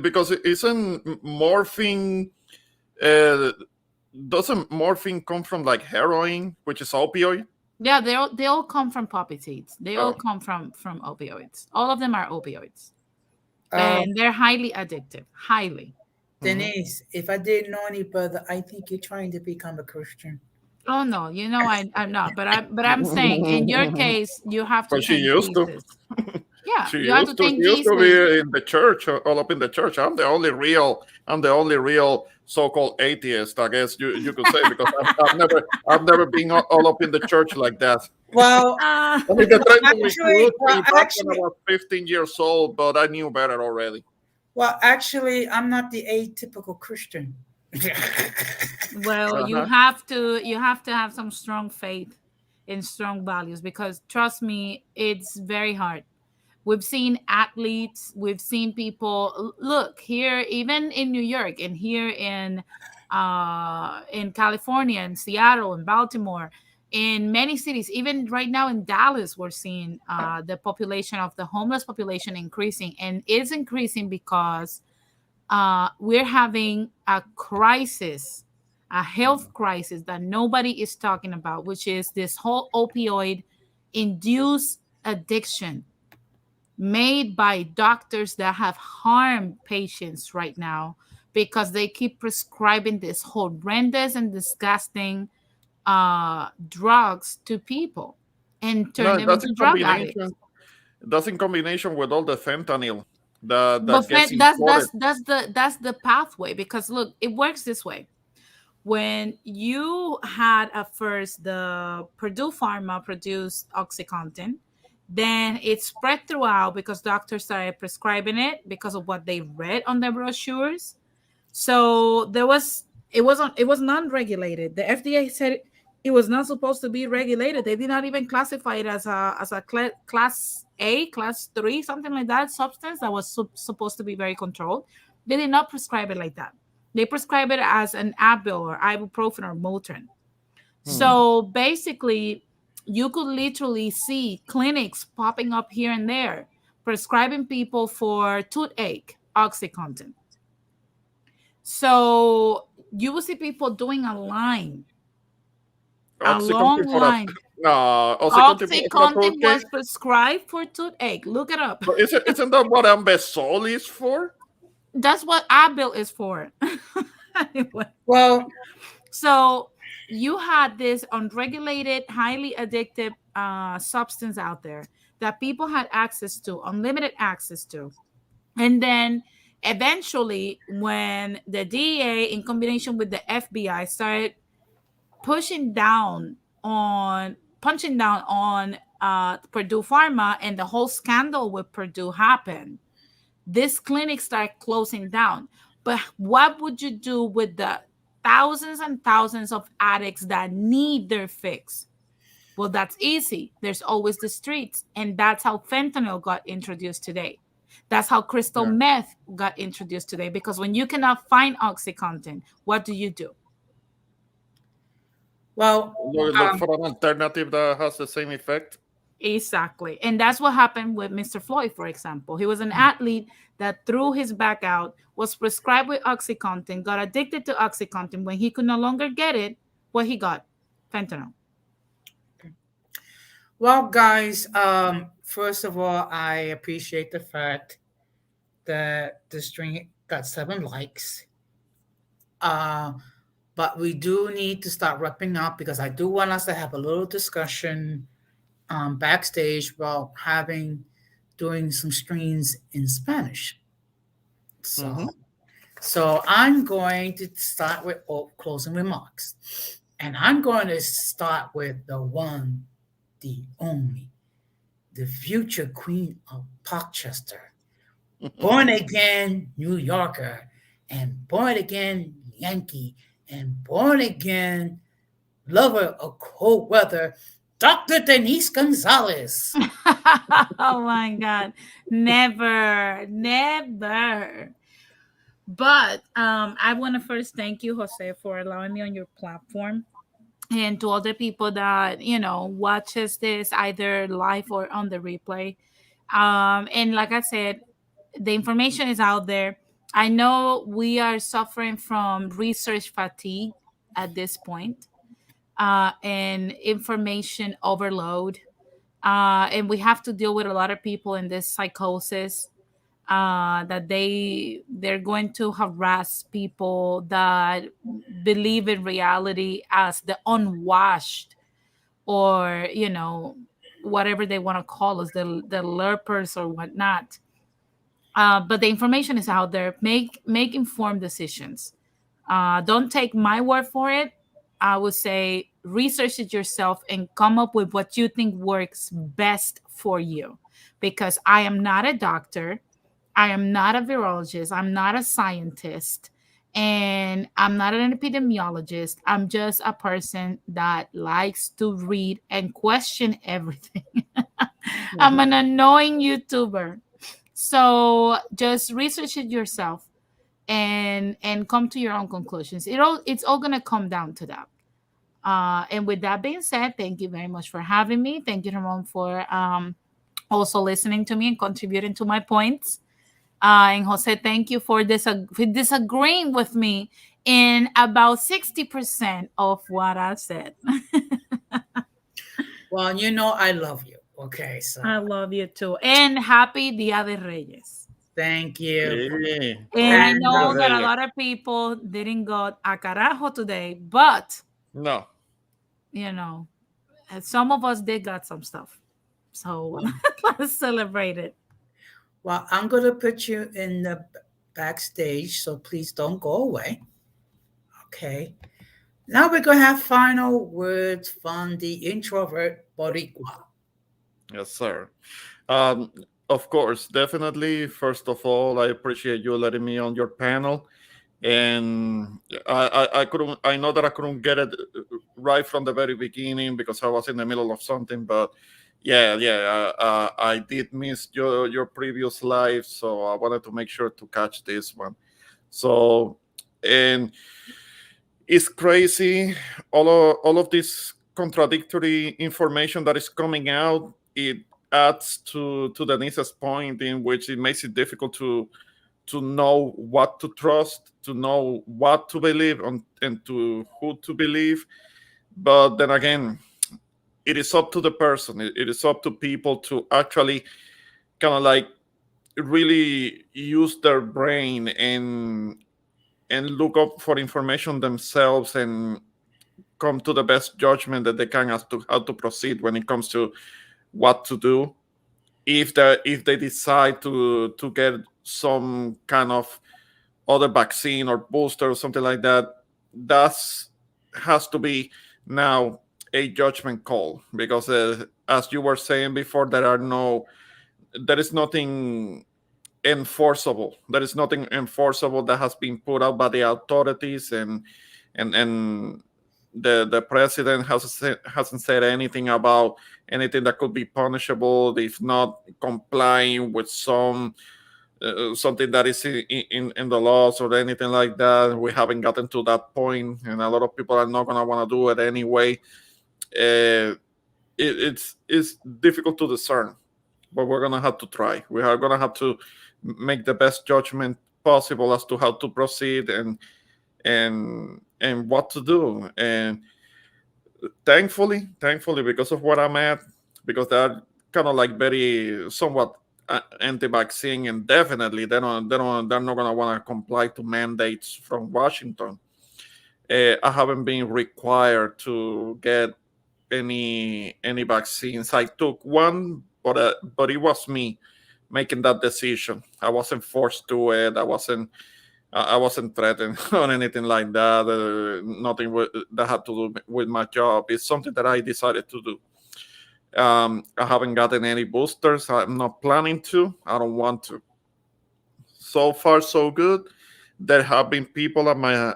because it isn't morphine. Uh, doesn't morphine come from like heroin, which is opioid? Yeah, they all come from poppy seeds. They all Oh, come from opioids. All of them are opioids, uh, and they're highly addictive. Highly. mhm. Denise, if I didn't know any brother, I think you're trying to become a Christian. Oh no, I'm not. But I'm saying in your case, you have to But she thank used to. Jesus. Yeah, She you have to used to. thank She used to Jesus. be in the church, all up in the church. I'm the only real so-called atheist, I guess you could say, because I've never been all up in the church like that. Well, Uh, I mean, they tried to actually, recruit me back when I was 15 years old, but I knew better already. I'm not the atypical Christian. well, you Uh-huh. have to have some strong faith and strong values because trust me, it's very hard. We've seen athletes, we've seen people look here, even in New York and here in California, in Seattle, in Baltimore, in many cities, even right now in Dallas, we're seeing the population of the homeless population increasing, and it's increasing because we're having a crisis, a health crisis that nobody is talking about, which is this whole opioid induced addiction made by doctors that have harmed patients right now because they keep prescribing this horrendous and disgusting drugs to people and turn No, them into drug addicts. that's in combination with all the fentanyl that But gets that's imported. that's the pathway, because look, it works this way. When you had at first the Purdue Pharma produced OxyContin, then it spread throughout because doctors started prescribing it because of what they read on the brochures. So it was non-regulated. The FDA said it was not supposed to be regulated. They did not even classify it as a class A, class 3, something like that substance that was supposed to be very controlled. They did not prescribe it like that. They prescribe it as an Advil or ibuprofen or Motrin. Hmm. So basically, you could literally see clinics popping up here and there prescribing people for toothache, OxyContin. So you will see people doing a long Oxycontin for a line. Oxycontin for a OxyContin tourniquet. was prescribed for toothache. Look it up. But isn't that what Ambesol is for? That's what Advil is for. Anyway, Well, so you had this unregulated, highly addictive substance out there that people had access to, unlimited access to. And then eventually, when the DEA, in combination with the FBI, started pushing down punching down on Purdue Pharma, and the whole scandal with Purdue happened, this clinic started closing down. But what would you do with the thousands and thousands of addicts that need their fix? Well, that's easy. There's always the streets. And that's how fentanyl got introduced today. That's how crystal Yeah. meth got introduced today. Because when you cannot find OxyContin, what do? well, Look for an alternative that has the same effect. Exactly. And that's what happened with Mr. Floyd, for example. He was an athlete that threw his back out, was prescribed with OxyContin, got addicted to OxyContin. When he could no longer get it, what he got? Fentanyl. well, guys. First of all, I appreciate the fact that the stream got 7 likes. Uh, but we do need to start wrapping up because I do want us to have a little discussion backstage about doing some screens in Spanish. So, Mhm. so I'm going to start with closing remarks, and I'm going to start with the one, the only, the future Queen of Parkchester, born again New Yorker, and born again Yankee, and born again lover of cold weather, Dr. Denise Gonzalez. Oh my God. Never, never. But I want to first thank you, Jose, for allowing me on your platform. And to all the people that, watches this either live or on the replay. And like I said, the information is out there. I know we are suffering from research fatigue at this point, and information overload. And we have to deal with a lot of people in this psychosis, that they're going to harass people that believe in reality as the unwashed, or whatever they want to call us, the lurpers or whatnot. But the information is out there. Make informed decisions. Don't take my word for it. I would say research it yourself and come up with what you think works best for you. Because I am not a doctor, I am not a virologist, I'm not a scientist, and I'm not an epidemiologist. I'm just a person that likes to read and question everything. I'm an annoying YouTuber. So just research it yourself and come to your own conclusions. It's all gonna come down to that. And with that being said, thank you very much for having me. Thank you, Ramon, for also listening to me and contributing to my points. And Jose, thank you for disagreeing with me in about 60% of what I said. Well, I love you. Okay, so I love you too. And happy Dia de Reyes. thank you. Sí. And I Feliz And Día know de that a Reyes. lot of people didn't go a carajo today, but No. you know, some of us did got some stuff. So let's celebrate it. well, I'm going to put you in the backstage, so please don't go away. Okay. Now we're going to have final words from the introvert Boricua. Yes, sir. Um, of course, definitely. First of all, I appreciate you letting me on your panel. And I couldn't. I know that I couldn't get it right from the very beginning because I was in the middle of something. But I did miss your previous live, so I wanted to make sure to catch this one. So, and it's crazy. All of this contradictory information that is coming out. It adds to Denise's point, in which it makes it difficult to know what to trust, to know what to believe, and to who to believe. But then again, it is up to the person. It is up to people to actually kind of like really use their brain and look up for information themselves and come to the best judgment that they can as to how to proceed when it comes to what to do if they decide to get some kind of other vaccine or booster or something like that. That's has to be now a judgment call because as you were saying before, there is nothing enforceable. There is nothing enforceable that has been put out by the authorities, and the president hasn't said anything about anything that could be punishable if not complying with something that is in the laws or anything like that. We haven't gotten to that point, and a lot of people are not gonna want to do it anyway. It's difficult to discern, but we're gonna have to try. We are gonna have to make the best judgment possible as to how to proceed and what to do. And thankfully, because of where I'm at, because they're kind of like very somewhat anti-vaccine, and definitely they're not gonna want to comply to mandates from Washington. I haven't been required to get any vaccines. I took one, but it was me making that decision. I wasn't forced to it. I wasn't threatened or anything like that. Nothing that had to do with my job. It's something that I decided to do. I haven't gotten any boosters. I'm not planning to. I don't want to. So far, so good. There have been people at my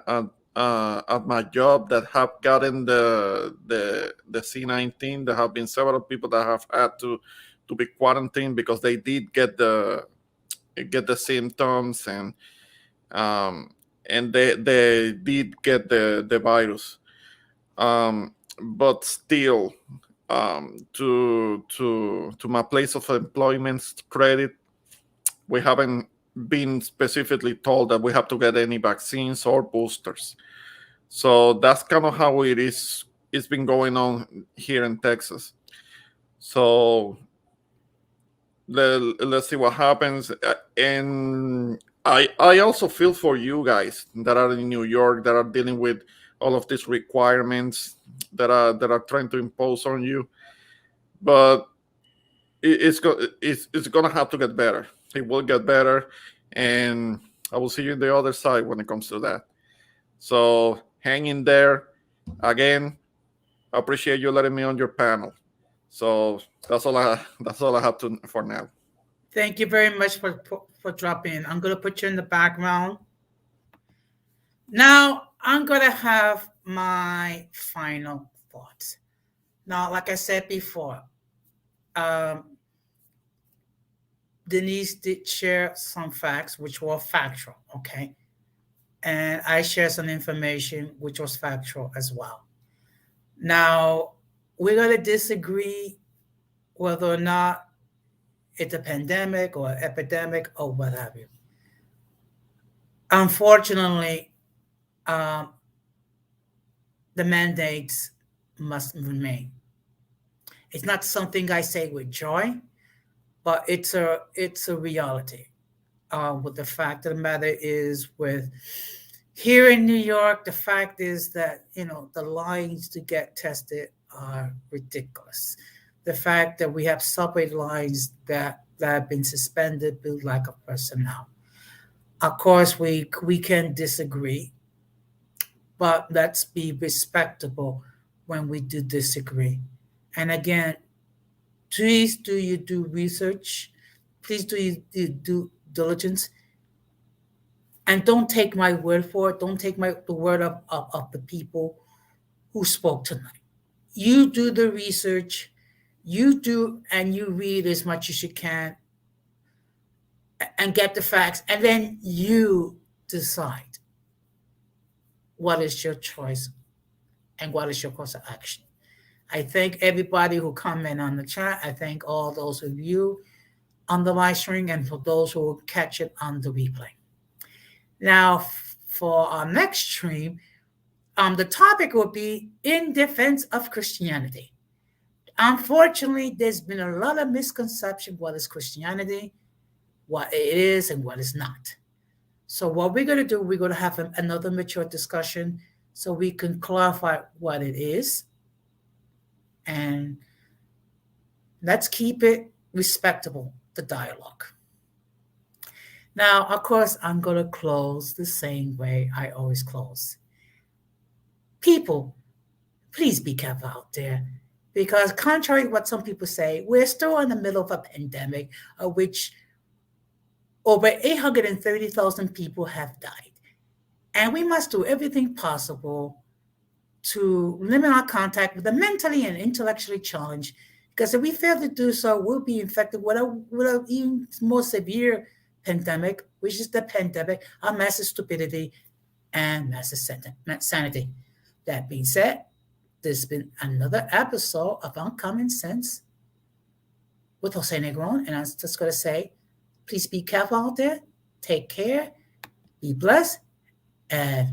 job that have gotten the C19. There have been several people that have had to be quarantined because they did get the symptoms, um, and they did get the virus. But still, to my place of employment's credit, we haven't been specifically told that we have to get any vaccines or boosters. So that's kind of how it is. It's been going on here in Texas. So let's see what happens. And I also feel for you guys that are in New York that are dealing with all of these requirements that are trying to impose on you. But it's gonna have to get better. It will get better, and I will see you on the other side when it comes to that. So hang in there. Again, I appreciate you letting me on your panel. So that's all I have to for now. Thank you very much for dropping in. I'm going to put you in the background. Now, I'm going to have my final thoughts. Now, like I said before, Denise did share some facts which were factual, okay? And I shared some information which was factual as well. Now, we're going to disagree whether or not it's a pandemic or epidemic or what have you. Unfortunately, um, the mandates must remain. It's not something I say with joy, but it's a reality. With the fact of the matter is, with here in New York, the fact is that the lines to get tested are ridiculous. The fact that we have subway lines that have been suspended due to lack of personnel. Of course, we can disagree, but let's be respectable when we do disagree. And again, please do you do research. Please do you do diligence. And don't take my word for it. Don't take the word of the people who spoke tonight. You do the research. You do and you read as much as you can and get the facts. And then you decide what is your choice and what is your course of action. I thank everybody who comment on the chat. I thank all those of you on the live stream and for those who will catch it on the replay. Now, for our next stream, the topic will be in defense of Christianity. Unfortunately, there's been a lot of misconception what is Christianity, what it is, and what is not. So what we're going to do, we're going to have another mature discussion so we can clarify what it is. And let's keep it respectable, the dialogue. Now, of course, I'm going to close the same way I always close. People, please be careful out there, because contrary to what some people say, we're still in the middle of a pandemic of which over 830,000 people have died. And we must do everything possible to limit our contact with the mentally and intellectually challenged, because if we fail to do so, we'll be infected with a even more severe pandemic, which is the pandemic of massive stupidity and massive sanity. That being said, there's been another episode of Uncommon Sense with Jose Negron, and I'm just going to say, please be careful out there, take care, be blessed, and